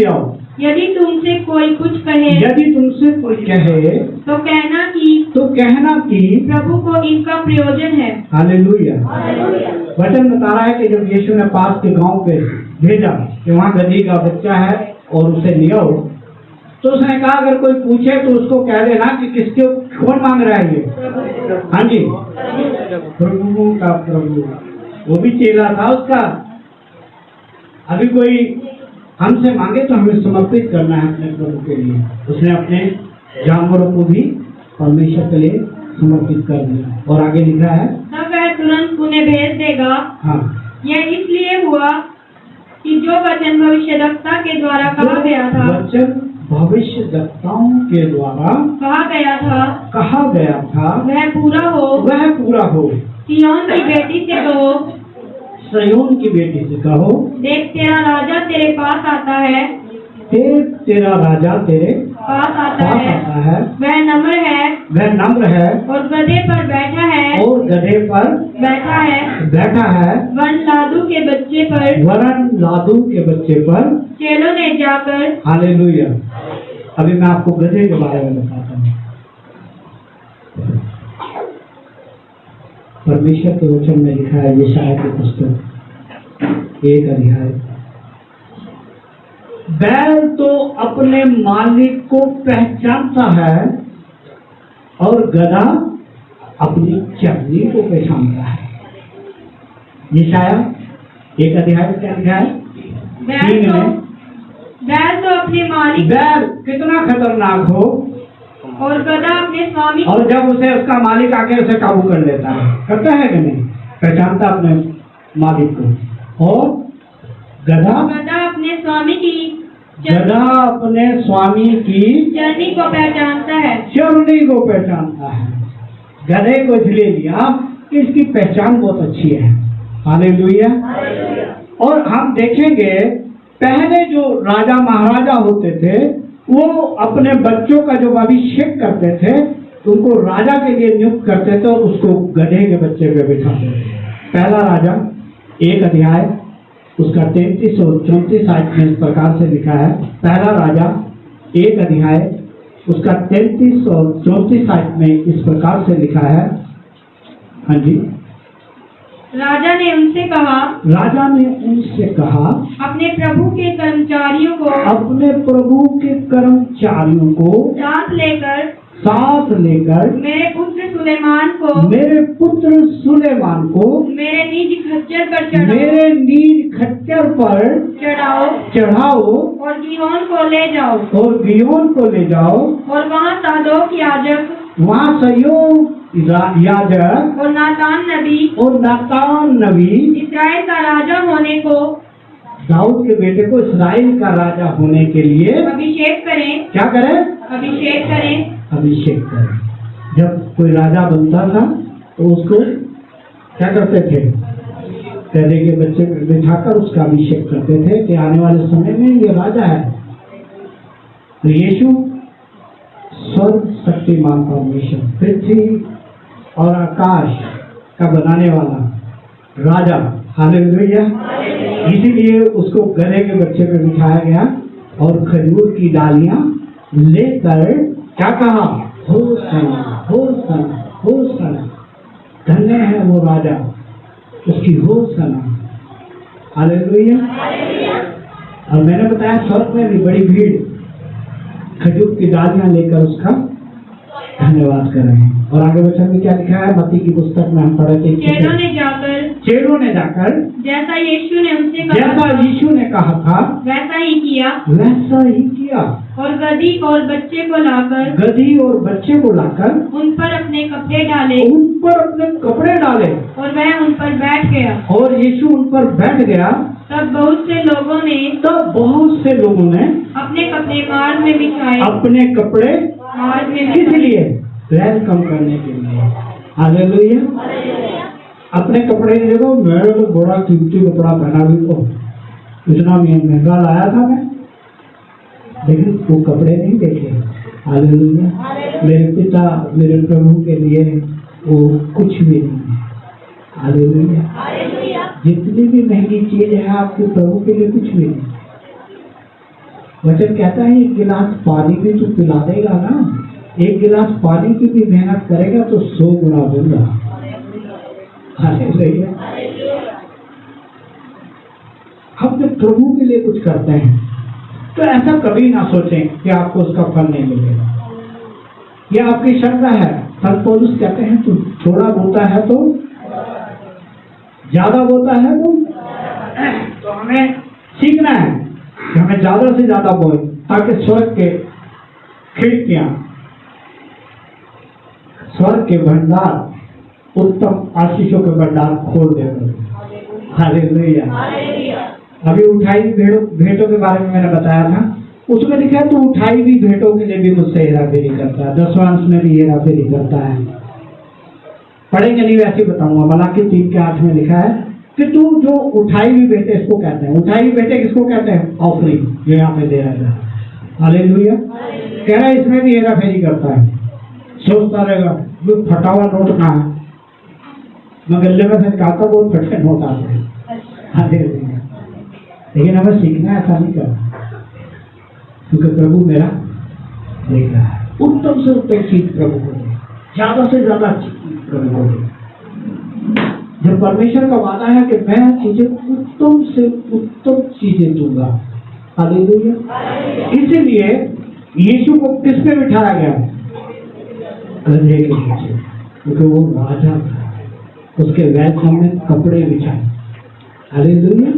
आओ। यदि तुमसे कोई कुछ कहे तो कहना कि प्रभु को इनका प्रयोजन है। हालेलुया। वचन बता रहा है कि जब यीशु ने पास के गांव पे भेजा कि वहाँ गधी का बच्चा है और उसे ले आओ, तो उसने कहा अगर कोई पूछे तो उसको कह देना कि किसके कौन मांग रहा है ये? हाँ जी, प्रभु का प्रभु। वो भी चेला था उसका, अभी कोई हमसे मांगे तो हमें समर्पित करना है अपने प्रभु के लिए। उसने अपने जानवरों को भी परमेश्वर के लिए समर्पित कर दिया। और आगे लिखा है, तब वह तुरंत उन्हें भेज देगा। हाँ, यह इसलिए हुआ कि जो वचन भविष्यद्वक्ता के द्वारा कहा गया था, वचन भविष्यद्वक्ताओं के द्वारा कहा गया था वह पूरा हो। सिय्योन की बेटी से कहो, सिय्योन की बेटी से कहो, देख तेरा राजा तेरे पास आता है। देख तेरा राजा तेरे पास आता है। वह नम्र है और गधे पर बैठा है। वरन लादू के बच्चे पर चेलों ने जाकर। हालेलुया। अभी मैं आपको गधे के बारे में बताता हूँ। परमेश्वर के वचन में लिखा है, यशायाह की पुस्तक 1 अध्याय, बैल तो अपने मालिक को पहचानता है और गधा अपनी चर्नी को पहचानता है। यशायाह 1 अध्याय क्या लिखा है? बैल तो अपने मालिक, बैल कितना खतरनाक हो, और गधा अपने स्वामी, और जब उसे उसका मालिक आके उसे काबू कर लेता है, करता है कि नहीं? पहचानता अपने मालिक को। और गधा अपने स्वामी की चरनी को पहचानता है। गधे को इसलिए लिया, इसकी पहचान बहुत अच्छी है। हालेलुया। और हम देखेंगे पहले जो राजा महाराजा होते थे, वो अपने बच्चों का जो अभिषेक करते थे, उनको राजा के लिए नियुक्त करते थे, उसको गधे के बच्चे पे बिठाते थे। पहला राजा 1 अध्याय उसका 33 और 34 आयत में इस प्रकार से लिखा है। पहला राजा 1 अध्याय उसका 33 और 34 आयत में इस प्रकार से लिखा है। हाँ जी। राजा ने उनसे कहा, अपने प्रभु के कर्मचारियों को साथ लेकर मेरे पुत्र सुलेमान को मेरे नीज खच्चर पर चढ़ाओ और गिहोन को ले जाओ और वहाँ सादोक याजक और नातान नबी इस्राएल का राजा होने को, दाऊद के बेटे को इस्राएल का राजा होने के लिए अभिषेक करें। क्या करें? अभिषेक करें। जब कोई राजा बनता था तो उसको क्या करते थे? गधे के बच्चे पर बिठाकर उसका अभिषेक करते थे कि आने वाले समय में ये राजा है। तो यीशु स्वर्ग शक्तिमान परमेश्वर, पृथ्वी और आकाश का बनाने वाला राजा। हालेलुया। इसीलिए उसको गधे के बच्चे पे बिठाया गया और खजूर की डालियां लेकर क्या कहा? होशाना, होशाना, होशाना। धन्य है वो राजा, उसकी होशाना। हालेलुया। और मैंने बताया स्वर्ग में भी बड़ी भीड़ खजूर की डालियां लेकर उसका धन्यवाद कर रहे हैं। और आगे वचन में क्या लिखा है? मत्ती की पुस्तक में हम पढ़े थे, चेलों ने जाकर जैसा यीशु ने कहा था वैसा ही किया और गधी और बच्चे को लाकर उन पर अपने कपड़े डाले और वह उन पर बैठ गया। और यीशु उन पर बैठ गया। तब बहुत से लोगों ने अपने कपड़े मार्ग में बिछाए। किस लिए? वेलकम करने के लिए। हालेलुया। अपने कपड़े देखो, मेरे तो बड़ा कीमती कपड़ा पहना भी, तो इतना महंगा लाया था मैं, लेकिन वो कपड़े नहीं देखे। हालेलुया। मेरे पिता मेरे प्रभु के लिए वो कुछ भी नहीं है। हालेलुया। जितनी भी महंगी चीज है आपके प्रभु के लिए कुछ भी नहीं। वचन कहता है 1 गिलास पानी भी तो पिला देगा ना। 1 गिलास पानी की भी मेहनत करेगा तो 100 गुना दूंगा। हालेलुया। हम जब प्रभु के लिए कुछ करते हैं तो ऐसा कभी ना सोचें कि आपको उसका फल नहीं मिलेगा। यह आपकी श्रद्धा है। संत पौलुस कहते हैं तू थोड़ा बोता है तो ज्यादा बोता है तो हमें सीखना है कि हमें ज्यादा से ज्यादा बोले, ताकि स्वर्ग के खिड़कियां, स्वर्ग के भंडार, उत्तम आशीषों के भंडार खोल दे। हालेलुया। अभी उठाई भेंटों के बारे में मैंने बताया था, उसमें लिखा है तो उठाई भी भेंटों के लिए भी मुझसे हेराफेरी करता है, दशवांश में भी हेराफेरी करता है। पढ़ेंगे नहीं, वैसे बताऊंगा। मलाकी 3:8 में लिखा है कि तू जो उठाई हुई भेंटे, इसको कहते हैं उठाई हुई भेंटे, किसको कहते हैं? ऑफरिंग, जो यहाँ पे दे रहा है। हालेलुया। कह रहा है इसमें भी हेराफेरी करता है। सोचता रहेगा वो फटा हुआ नोट कहाँ है, मैं गले में से निकालता, बहुत फटे नोट आते हैं। हालेलुया। लेकिन हमें सीखना है ऐसा नहीं करना, क्योंकि प्रभु मेरा देख रहा है। उत्तम से उत्तम चीज प्रभु को दे, ज्यादा से ज्यादा चीज प्रभु को दे। जब परमेश्वर का वादा है कि मैं तुझे उत्तम से उत्तम चीजें दूंगा। हालेलुया। इसीलिए यीशु को किस पे बिठाया गया? गधे के नीचे, क्योंकि वो राजा था। उसके वेलकम में कपड़े बिछाए। हालेलुया।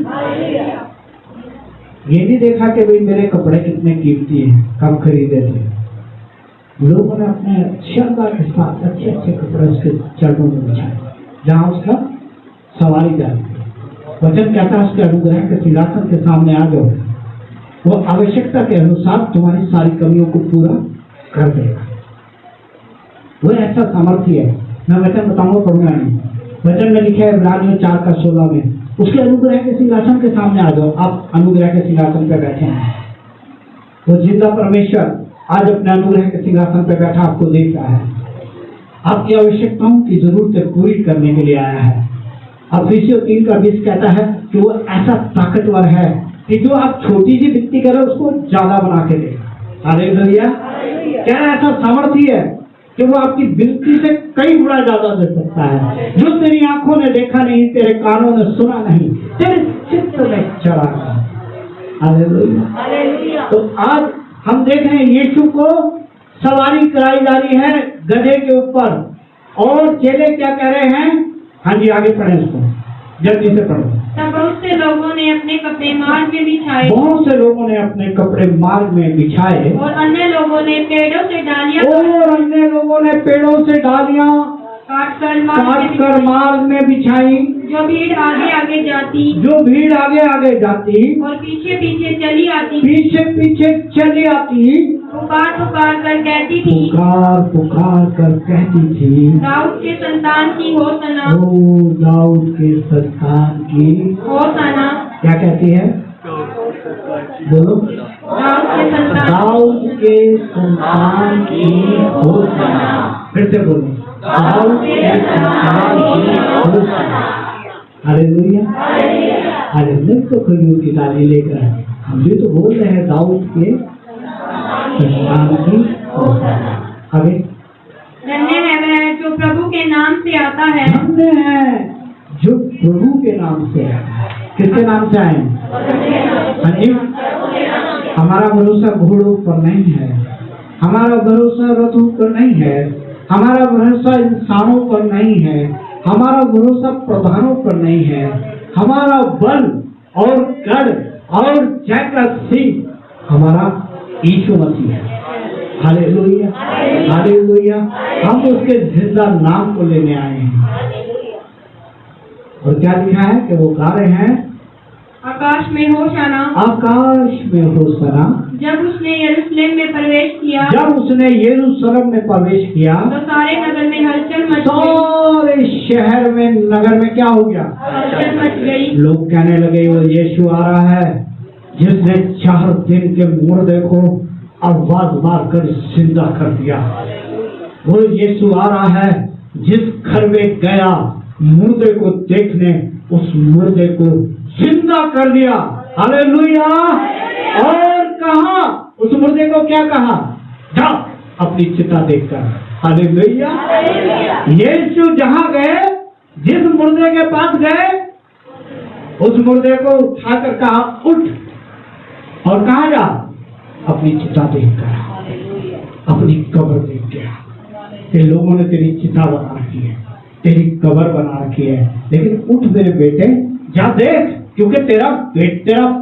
ये नहीं देखा कि भाई मेरे कपड़े कितने कीमती हैं, कब खरीदे थे। लोगों ने अपने श्रद्धा के साथ अच्छे अच्छे कपड़े उसके चरणों में बिछाए, जहां उसका सवारी जाती। वचन कहता है उसके अनुग्रह के सिंहासन के सामने आ जाओ, वो आवश्यकता के अनुसार तुम्हारी सारी कमियों को पूरा कर देगा। वो ऐसा सामर्थ्य है। मैं वचन बताऊंगा, पढ़ूंगा नहीं। वचन में लिखा है इब्रानियों 4:16 में, उसके अनुग्रह के सिंहासन के सामने आ जाओ। आप अनुग्रह के सिंहासन पे बैठे हैं। वो जिंदा परमेश्वर आज अपने अनुग्रह के सिंहासन पे बैठा आपको देख रहा है। आपकी आवश्यकताओं की जरूरतें पूरी करने के लिए आया है। अब इफिसियों 3:20 कहता है कि वो ऐसा ताकतवर है कि जो आप छोटी सी विनती करें उसको ज्यादा बना के देगा। हालेलुया। क्या ऐसा सामर्थ्य है कि वो आपकी विनती से कई गुना ज्यादा दे सकता है। जो तेरी आंखों ने देखा नहीं, तेरे कानों ने सुना नहीं, तेरे चित्त में चढ़ा नहीं। हालेलुया। तो आज हम देख रहे हैं यीशु को सवारी कराई जा रही है गधे के ऊपर, और चेले क्या कह रहे हैं? हाँ जी, आगे पढ़े उसको, जल्दी से पढ़ो। तब बहुत से लोगों ने अपने कपड़े मार्ग में बिछाए, बहुत से लोगों ने अपने कपड़े मार्ग में बिछाए, और अन्य लोगों ने पेड़ों से डालियां काट कर मार्ग में बिछाई। जो भीड़ आगे आगे जाती और पीछे पीछे चली आती, पुकार कर कहती थी, दाऊद के संतान की होसना। दाऊद के संतान की होसना। क्या कहती है? बोलो। दाऊद के संतान की होसना। फिर से बोलो, दाऊद के संतान की होसना। हालेलुया। हालेलुया। तो खजूर की डाली लेकर हम भी तो बोल रहे हैं दाऊद के संतान की होसना। आगे, धन्य है वह जो प्रभु के नाम से आता है। धन्य है जो प्रभु के नाम से आता है। किसके नाम से आए? हाँ जी। हमारा भरोसा घोड़ों पर नहीं है, हमारा भरोसा रथों पर नहीं है, हमारा भरोसा इंसानों पर नहीं है, हमारा भरोसा प्रधानों पर नहीं है। हमारा बल और गढ़ और जय का सिंह हमारा यीशु मसीह है। हालेलुया। हालेलुया। हम उसके जिंदा नाम को लेने आए हैं। और क्या लिखा है कि वो गा रहे हैं, आकाश में होशाना, आकाश में होशाना। जब उसने यरूशलेम में प्रवेश किया, तो सारे नगर में हलचल मच गई। सारे शहर में, नगर में क्या हो गया? हलचल मच गई। लोग कहने लगे वो यीशु आ रहा है जिसने 4 दिन के मुर्दे को आवाज मारकर जिंदा कर दिया। वो यीशु आ रहा है जिस घर में गया मुर्दे को देखने, उस मुर्दे को जिंदा कर दिया। हालेलुया। और कहा उस मुर्दे को? क्या कहा? जा अपनी चिता देखकर। हालेलुया। यीशु जहां गए, जिस मुर्दे के पास गए, उस मुर्दे को उठाकर कहा उठ, और कहा जा अपनी चिता देखकर, अपनी कब्र देख गया। इन लोगों ने तेरी चिता बना रखी है, तेरी कब्र बना रखी है, लेकिन उठ मेरे बेटे, जा देख क्योंकि तेरा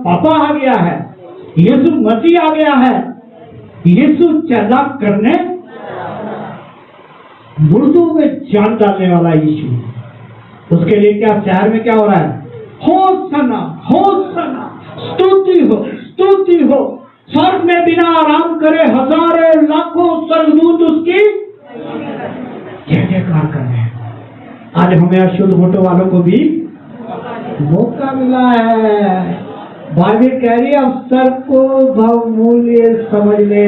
पापा आ गया है, यीशु मसीह आ गया है। यीशु चला करने मुर्दों में जान डालने वाला यीशु। उसके लिए क्या शहर में क्या हो रहा है? होसना होसना, स्तुति हो स्तुति हो। स्वर्ग में बिना आराम करे हजारों लाखों स्वर्गदूत उसकी जय जयकार कर रहे हैं। आज हमें अशुद्ध होटो वालों को भी मौका मिला है। बाइबल कह रही है अवसर को बहुमूल्य समझ ले,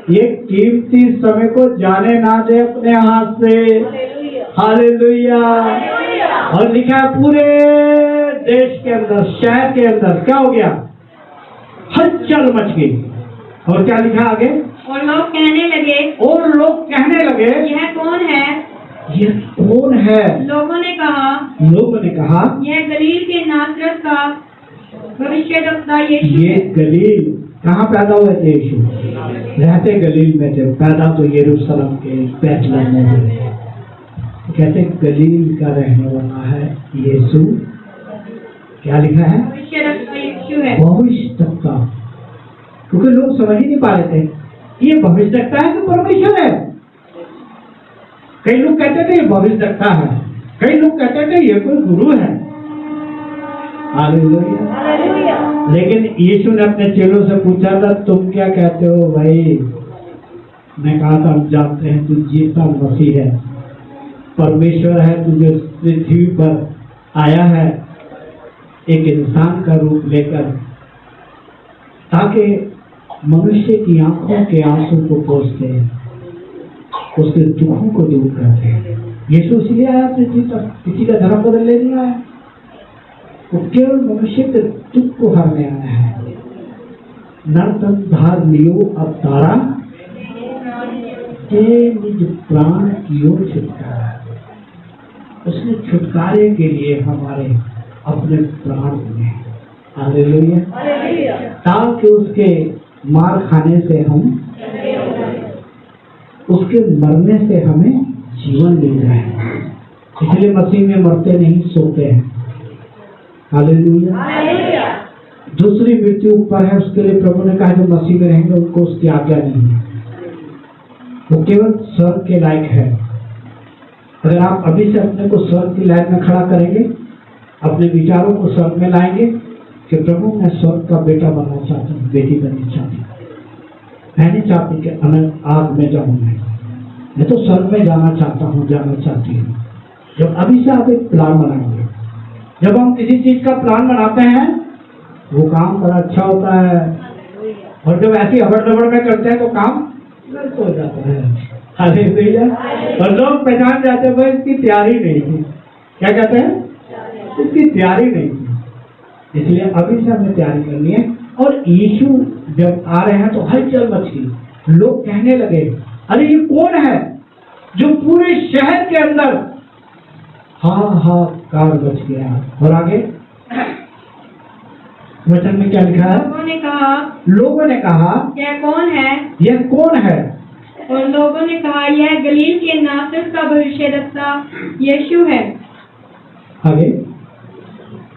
ये कीमती समय को जाने ना दे अपने हाथ से। हालेलुया। और लिखा है पूरे देश के अंदर, शहर के अंदर क्या हो गया? हलचल मच गई। और क्या लिखा आगे? और लोग कहने लगे यह कौन है? ये कौन है? लोगों ने कहा यह गलील के नासरत का भविष्यद्वक्ता यीशु। ये गलील कहाँ पैदा हुए थे? यीशु रहते गलील में थे, पैदा तो यरूशलेम के बैतलहम में हुए। कहते गलील का रहने वाला है यीशु। क्या लिखा है? भविष्यद्वक्ता यीशु है। भविष्यद्वक्ता, क्योंकि लोग समझ ही नहीं पा रहे थे ये भविष्यद्वक्ता है कि परमेश्वर है। कई लोग कहते थे ये भविष्यद्वक्ता है, कई लोग कहते थे ये कोई गुरु है। हालेलुया। लेकिन यीशु ने अपने चेलों से पूछा था तुम क्या कहते हो भाई? मैं कहा था हम जानते हैं तू जीता मसीह है, परमेश्वर है, तुझे पृथ्वी पर आया है एक इंसान का रूप लेकर, ताकि मनुष्य की आंखों के आंसू को पोंछते, उसके दुखों को दूर करते। यीशु इसलिए आया पृथ्वी पर, किसी का धर्म बदलने नहीं आया, वो केवल मनुष्य के दुख को हरने आया है। नर्तन धार लियो अब तारा निज प्राण की ओर छुटकारा। उसने छुटकारे के लिए हमारे अपने प्राण दिए। हालेलुया। ताकि उसके मार खाने से हम, उसके मरने से हमें जीवन मिल जाए। इसलिए मसीह में मरते नहीं, सोते हैं। हालेलुया। दूसरी मृत्यु ऊपर है, उसके लिए प्रभु ने कहा जो मसीह में रहेंगे उनको उसकी आज्ञा नहीं है, वो केवल स्वर्ग के लायक है। अगर आप अभी से अपने को स्वर्ग की लायक में खड़ा करेंगे, अपने विचारों को स्वर्ग में लाएंगे कि प्रभु मैं स्वर्ग का बेटा बनना चाहता हूँ, बेटी बननी चाहती हूँ, मैं नहीं चाहती कि अनंत आग में जाऊँ, मैं तो स्वर्ग में जाना चाहता हूँ, जाना चाहती हूँ। जब अभी से आप एक प्लान बनाएंगे, जब हम किसी चीज का प्लान बनाते हैं वो काम बड़ा अच्छा होता है, और जब ऐसी हबड़ में करते हैं तो काम गलत हो जाता है। हालेलुया। और लोग पहचान जाते हैं भाई इसकी तैयारी नहीं थी। क्या कहते हैं? इसकी तैयारी नहीं थी। इसलिए अभी से हमें तैयारी करनी है। और यीशु जब आ रहे हैं तो हलचल मच गई। लोग कहने लगे अरे ये कौन है जो पूरे शहर के अंदर कार बच गया। और आगे वचन में क्या लिखा है? लोगों ने कहा यह कौन है? यह कौन है? और लोगों ने कहा यह गलील के नासरत का भविष्यद्वक्ता यीशु है। आगे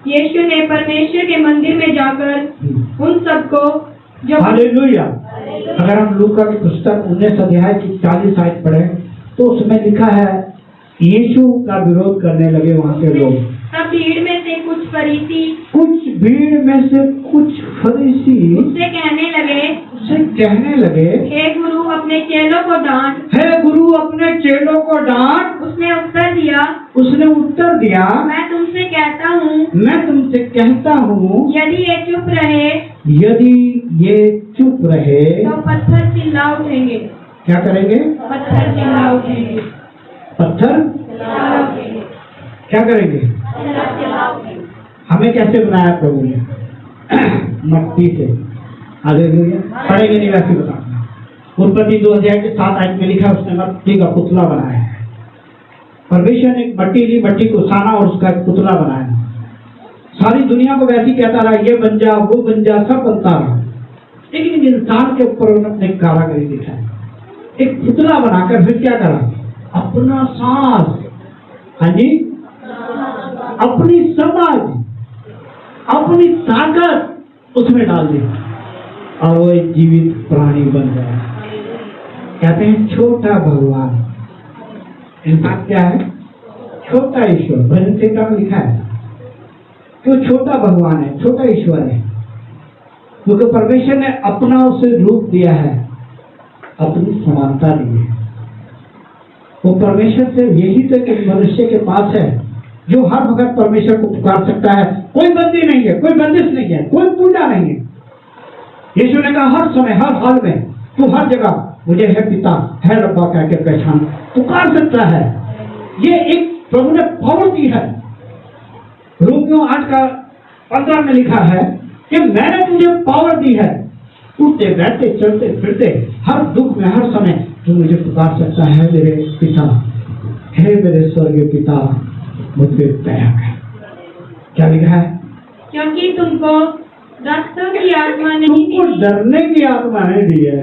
यीशु ने परमेश्वर के मंदिर में जाकर उन सबको जो हालेलुया। अगर हम लूका की पुस्तक 19 अध्याय की 40 आयत पढ़े तो उसमें लिखा है यीशु का विरोध करने लगे वहां के लोग। तब भीड़ में से कुछ फरीसी उससे कहने लगे हे गुरु अपने चेलों को डांट। उसने उत्तर दिया मैं तुमसे कहता हूँ यदि ये चुप रहे तो पत्थर चिल्ला उठेंगे। क्या करेंगे? पत्थर चिल्ला उठेंगे। पत्थर क्या करेंगे? हमें कैसे बनाया प्रभु ने? मट्टी से। हालेलुया। पढ़ेंगे नहीं वैसे बताना। उत्पत्ति 2 अध्याय के 7 आयत में लिखा उसने मट्टी का पुतला बनाया है। परमेश्वर ने मट्टी ली, मट्टी को साना और उसका एक पुतला बनाया। सारी दुनिया को वैसे कहता रहा ये बन जा वो बन जा, सब बनता रहा, लेकिन इंसान के ऊपर उन्होंने कारागरी दिखाई। एक पुतला बनाकर फिर क्या करा? अपना सांस, हाँ जी, अपनी समझ, अपनी ताकत उसमें डाल दी और वो एक जीवित प्राणी बन गया। कहते हैं छोटा भगवान। इंसान क्या है? छोटा ईश्वर। भजन संहिता में लिखा है कि वो छोटा भगवान है, छोटा ईश्वर है, क्योंकि परमेश्वर ने अपना उसे रूप दिया है, अपनी समानता दी है। वो परमेश्वर से यही तो कि मनुष्य के पास है जो हर वक्त परमेश्वर को पुकार सकता है। कोई बंदी नहीं है, कोई बंदिश नहीं है, कोई पूजा नहीं है। यीशु ने कहा हर समय हर हाल में तू हर जगह मुझे है पिता है रब्बा कह के पहचान पुकार सकता है। ये एक प्रभु ने पावर दी है। रोमियो 8:15 में लिखा है कि मैंने तुझे पावर दी है, उठते बैठते चलते फिरते हर दुख में हर समय तू मुझे पुकार सकता है मेरे पिता, हे मेरे स्वर्गीय पिता मुझ पे दया कर। क्या लिखा है? क्योंकि तुमको रक्तों की आत्मा नहीं तुमको दी डरने की आत्मा नहीं दी है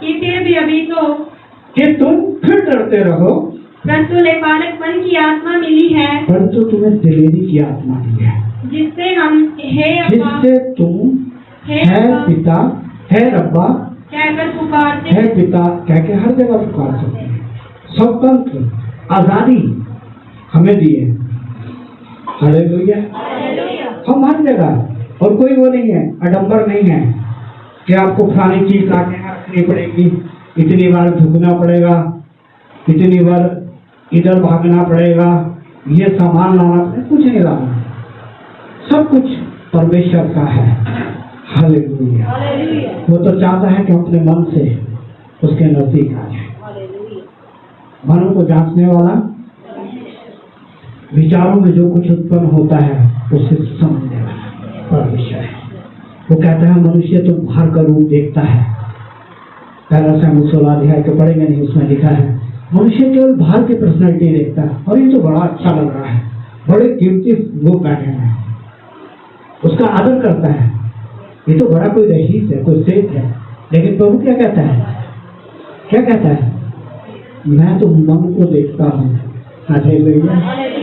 कि फिर भी अभी तो कि तुम फिर डरते रहो, परंतु लेपालकपन की आत्मा मिली है, परंतु तुम्हें दिलेरी की आत्मा दी है, जिससे हम हे अब्बा जिससे तुम है पिता है रब्बा कहकर पुकारते है पिता कह के हर जगह पुकार सकते हैं। स्वतंत्र आजादी हमें दी है। हालेलुया। हम हर जगह, और कोई वो नहीं है, आडंबर नहीं है कि आपको फलानी चीज लाके रखनी पड़ेगी, इतनी बार झुकना पड़ेगा, इतनी बार इधर भागना पड़ेगा, ये सामान लाना पड़ेगा, कुछ नहीं लाना, सब कुछ परमेश्वर का है। हालेलुया। वो तो चाहता है कि हम अपने मन से उसके नजदीक आ जाए। मनों को जांचने वाला, विचारों में जो कुछ उत्पन्न होता है उसे समझने वाला परमेश्वर है। वो कहता है मनुष्य तो बाहर का रूप देखता है, 1 अध्याय के पढ़ेंगे नहीं, उसमें लिखा है मनुष्य केवल बाहर की पर्सनैलिटी देखता है और ये तो बड़ा अच्छा लग रहा है, बड़े कीमती लोग बैठे हैं, उसका आदर करता है, ये तो बड़ा कोई रईस है, कोई सेठ है। लेकिन प्रभु क्या कहता है? क्या कहता है? मैं तो मन को देखता हूँ।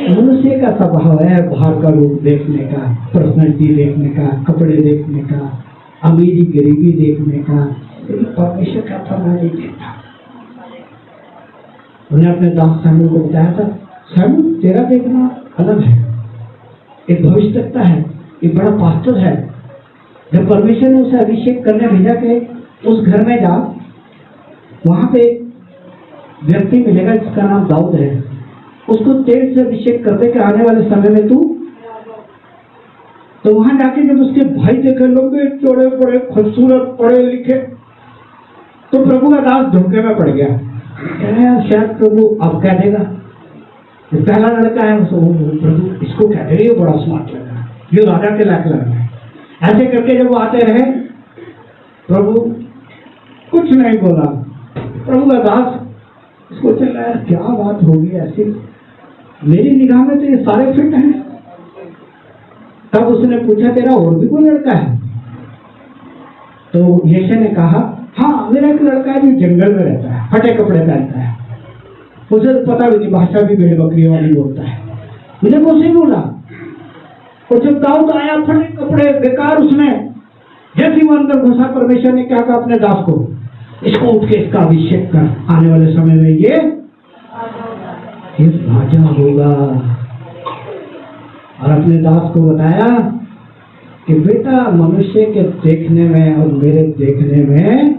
मनुष्य का स्वभाव है बाहर का रूप देखने का, पर्सनैलिटी देखने का, कपड़े देखने का, अमीरी गरीबी देखने का। परमेश्वर का तो मैं नहीं देखता। उन्हें अपने दास शैमुएल को बताया था, शैमुएल तेरा देखना अलग है, एक भविष्यवक्ता है, एक बड़ा पास्टर है। जब परमेश्वर ने उसे अभिषेक करने भेजा के उस घर में जा, वहां पे व्यक्ति मिलेगा जिसका नाम दाऊद है, उसको तेल से अभिषेक करते के आने वाले समय में तू, तो वहां जाके जब उसके भाई देखे लंबे चौड़े बड़े खूबसूरत पढ़े लिखे, तो प्रभु का दास धोखे में पड़ गया। शायद प्रभु अब कह देगा, पहला लड़का है प्रभु इसको कह देगा, ये बड़ा स्मार्ट लग रहा है, ये राजा के लायक लग रहा है। ऐसे करके जब वो आते रहे, प्रभु कुछ नहीं बोला। प्रभु का दास इसको चला यार क्या बात होगी ऐसी, मेरी निगाह में तो ये सारे फिट हैं। तब उसने पूछा तेरा और भी कोई लड़का है? तो यीशु ने कहा हाँ मेरा एक लड़का है जो जंगल में रहता है, फटे कपड़े पहनता है, उसे तो पता भी नहीं, भाषा भी भेड़ बकरियों वाली बोलता है। मुझे कुछ नहीं बोला। और जब दाऊद आया फटे कपड़े बेकार, उसमें जैसे वो अंदर घुसा, परमेश्वर ने क्या कहा अपने दास को, इसको उठ के इसका अभिषेक कर, आने वाले समय में ये राजा होगा। और अपने दास को बताया कि बेटा मनुष्य के देखने में और मेरे देखने में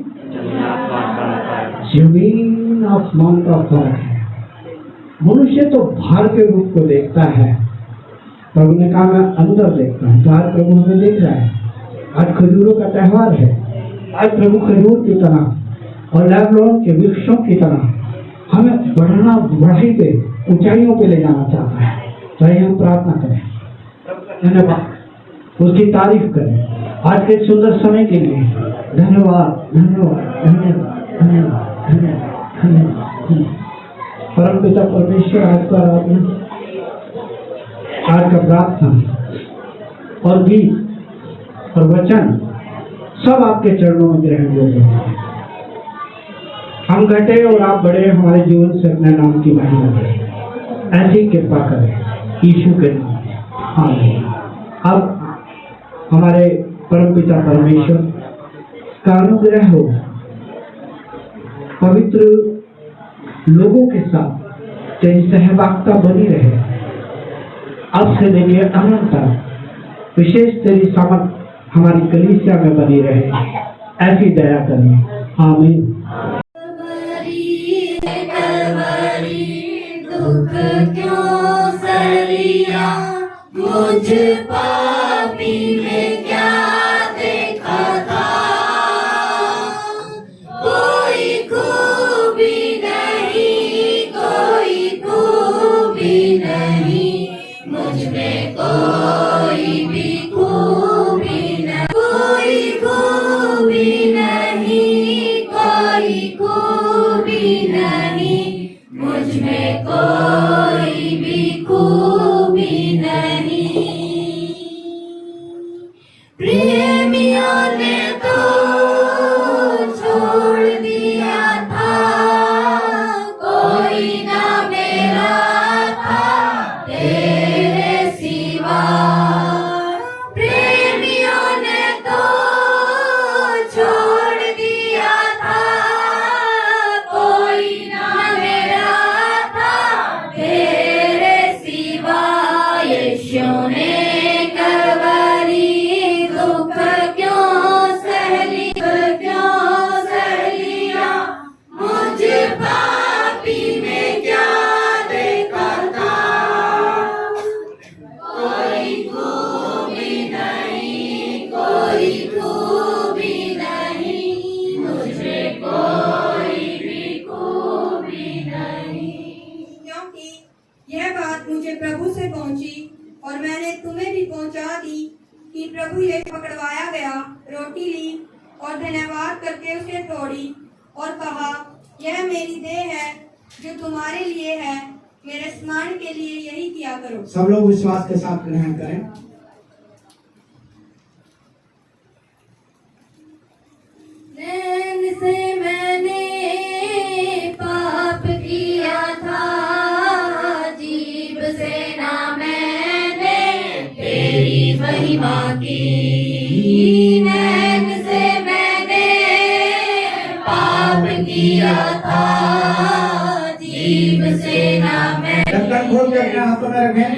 जमीन आसमान का फर्क है। मनुष्य तो बाहर के रूप को देखता है, प्रभु ने कहा मैं अंदर देखता हूँ। तो आज प्रभु हमें देख रहा है। आज खजूरों का त्योहार है। आज प्रभु खजूर की तरह और लेबनोन के वृक्षों की तरह हमें बढ़ना, बढ़ाई पे, ऊंचाइयों पे ले जाना चाहता है। तो हम प्रार्थना करें, धन्यवाद, उसकी तारीफ करें आज के सुंदर समय के लिए। धन्यवाद धन्यवाद धन्यवाद धन्यवाद धन्यवाद धन्यवाद। परम पिता परमेश्वर, आज का आराधना, आज का प्रार्थना और गीत और वचन सब आपके चरणों में ग्रहण योग्य है। हम घटे और आप बड़े, हमारे जीवन से अपने नाम की महिमा करें। ऐसी कृपा करें यीशु के नाम। हाँ, अब हमारे परमपिता परमेश्वर का अनुग्रह हो पवित्र लोगों के साथ तेरी सहभागिता बनी रहे, अब से लेकर अनंत तक। विशेष तेरी सामर्थ हमारी कलीसिया में बनी रहे, ऐसी दया करें। आमीन। दुख क्यों सलिया मुझ पापी में क्या देखा था, कोई खूबी नहीं, कोई खूबी नहीं, मुझ में कोई भी खूबी नहीं, कोई खूबी नहीं, कोई खूबी नहीं, मुझ में कोई भी खूबी नहीं। प्रेमियों ने तो छोड़ दिया था, कोई ना मेरा था तेरे सिवा। प्रेमियों ने तो छोड़ दिया था, कोई ना मेरा था तेरे सिवा। यीशु ने कलवरी दुख क्यों सह लिया, मुझ पापी में क्या देखा था, कोई खूबी नहीं, कोई खूबी नहीं, मुझे कोई भी खूबी नहीं। क्योंकि यह बात मुझे प्रभु से पहुंची और मैंने तुम्हें भी पहुंचा दी कि प्रभु ये पकड़वाया गया, रोटी ली और धन्यवाद करके उसे तोड़ी और कहा, यह मेरी देह है जो तुम्हारे लिए है, मेरे स्मरण के लिए यही किया करो। सब लोग विश्वास के साथ ग्रहण करें। नैन से मैंने पाप किया था, जीभ से ना मैंने तेरी महिमा की। नैन से मैंने पाप किया था, जीभ से ना मैंने ढक्कन खोल के अपने हाथों में रखें।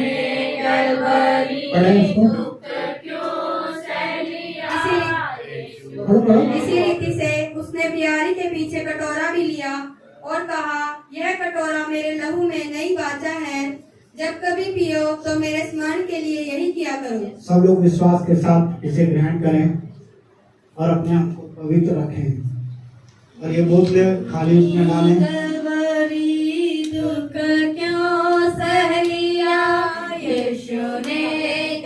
पढ़ें इसको। इसी रीति से उसने बियारी के पीछे कटोरा भी लिया और कहा, यह कटोरा मेरे लहू में नई वाचा है, जब कभी पियो तो मेरे स्मरण के लिए यही किया करो। सब लोग विश्वास के साथ इसे ग्रहण करें और अपने आप को पवित्र रखें और ये बोतलें खाली उसमें डालें। कलवरी दुख क्यों सह लिया, यीशु ने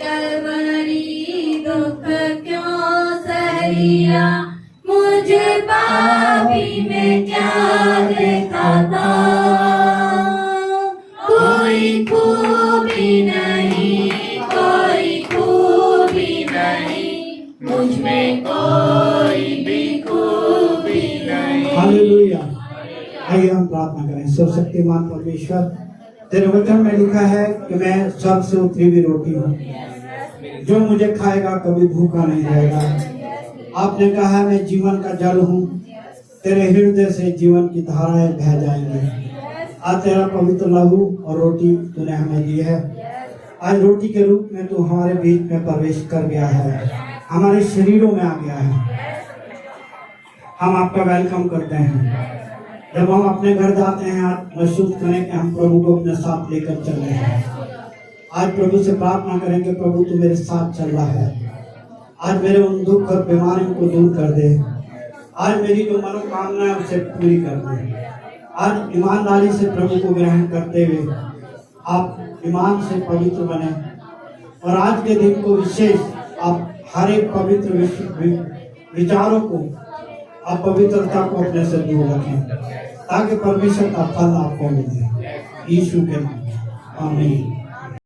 कलवरी दुख क्यों सह लिया, मुझे पापी में क्या देखा था, कोई खूबी नहीं, कोई खूबी नहीं, मुझ में कोई भी खूबी नहीं। हालेलुया। आइए हम प्रार्थना करें। सर्वशक्तिमान परमेश्वर, तेरे वचन में लिखा है कि मैं स्वर्ग से उतरी हुई रोटी हूँ, जो मुझे खाएगा कभी भूखा नहीं रहेगा। आपने कहा मैं जीवन का जल हूँ, तेरे हृदय से जीवन की धाराएं बह जाएंगी। आज तेरा पवित्र लहू और रोटी तूने हमें दी है। आज रोटी के रूप में तू हमारे बीच में प्रवेश कर गया है, हमारे शरीरों में आ गया है। हम आपका वेलकम करते हैं। जब हम अपने घर जाते हैं, आप महसूस करें कि हम प्रभु को अपने साथ लेकर चल रहे हैं। आज प्रभु से प्रार्थना करें कि प्रभु तू मेरे साथ चल रहा है। आज मेरे उन दुख और बीमारियों को दूर कर दे। आज मेरी जो मनोकामना है उसे पूरी कर दे। आज ईमानदारी से प्रभु को ग्रहण करते हुए आप ईमान से पवित्र बने और आज के दिन को विशेष आप हर एक पवित्र विचारों को, आप पवित्रता को अपने से दूर रखें, ताकि परमेश्वर का फल आपको मिले। यीशु के नाम, आमीन।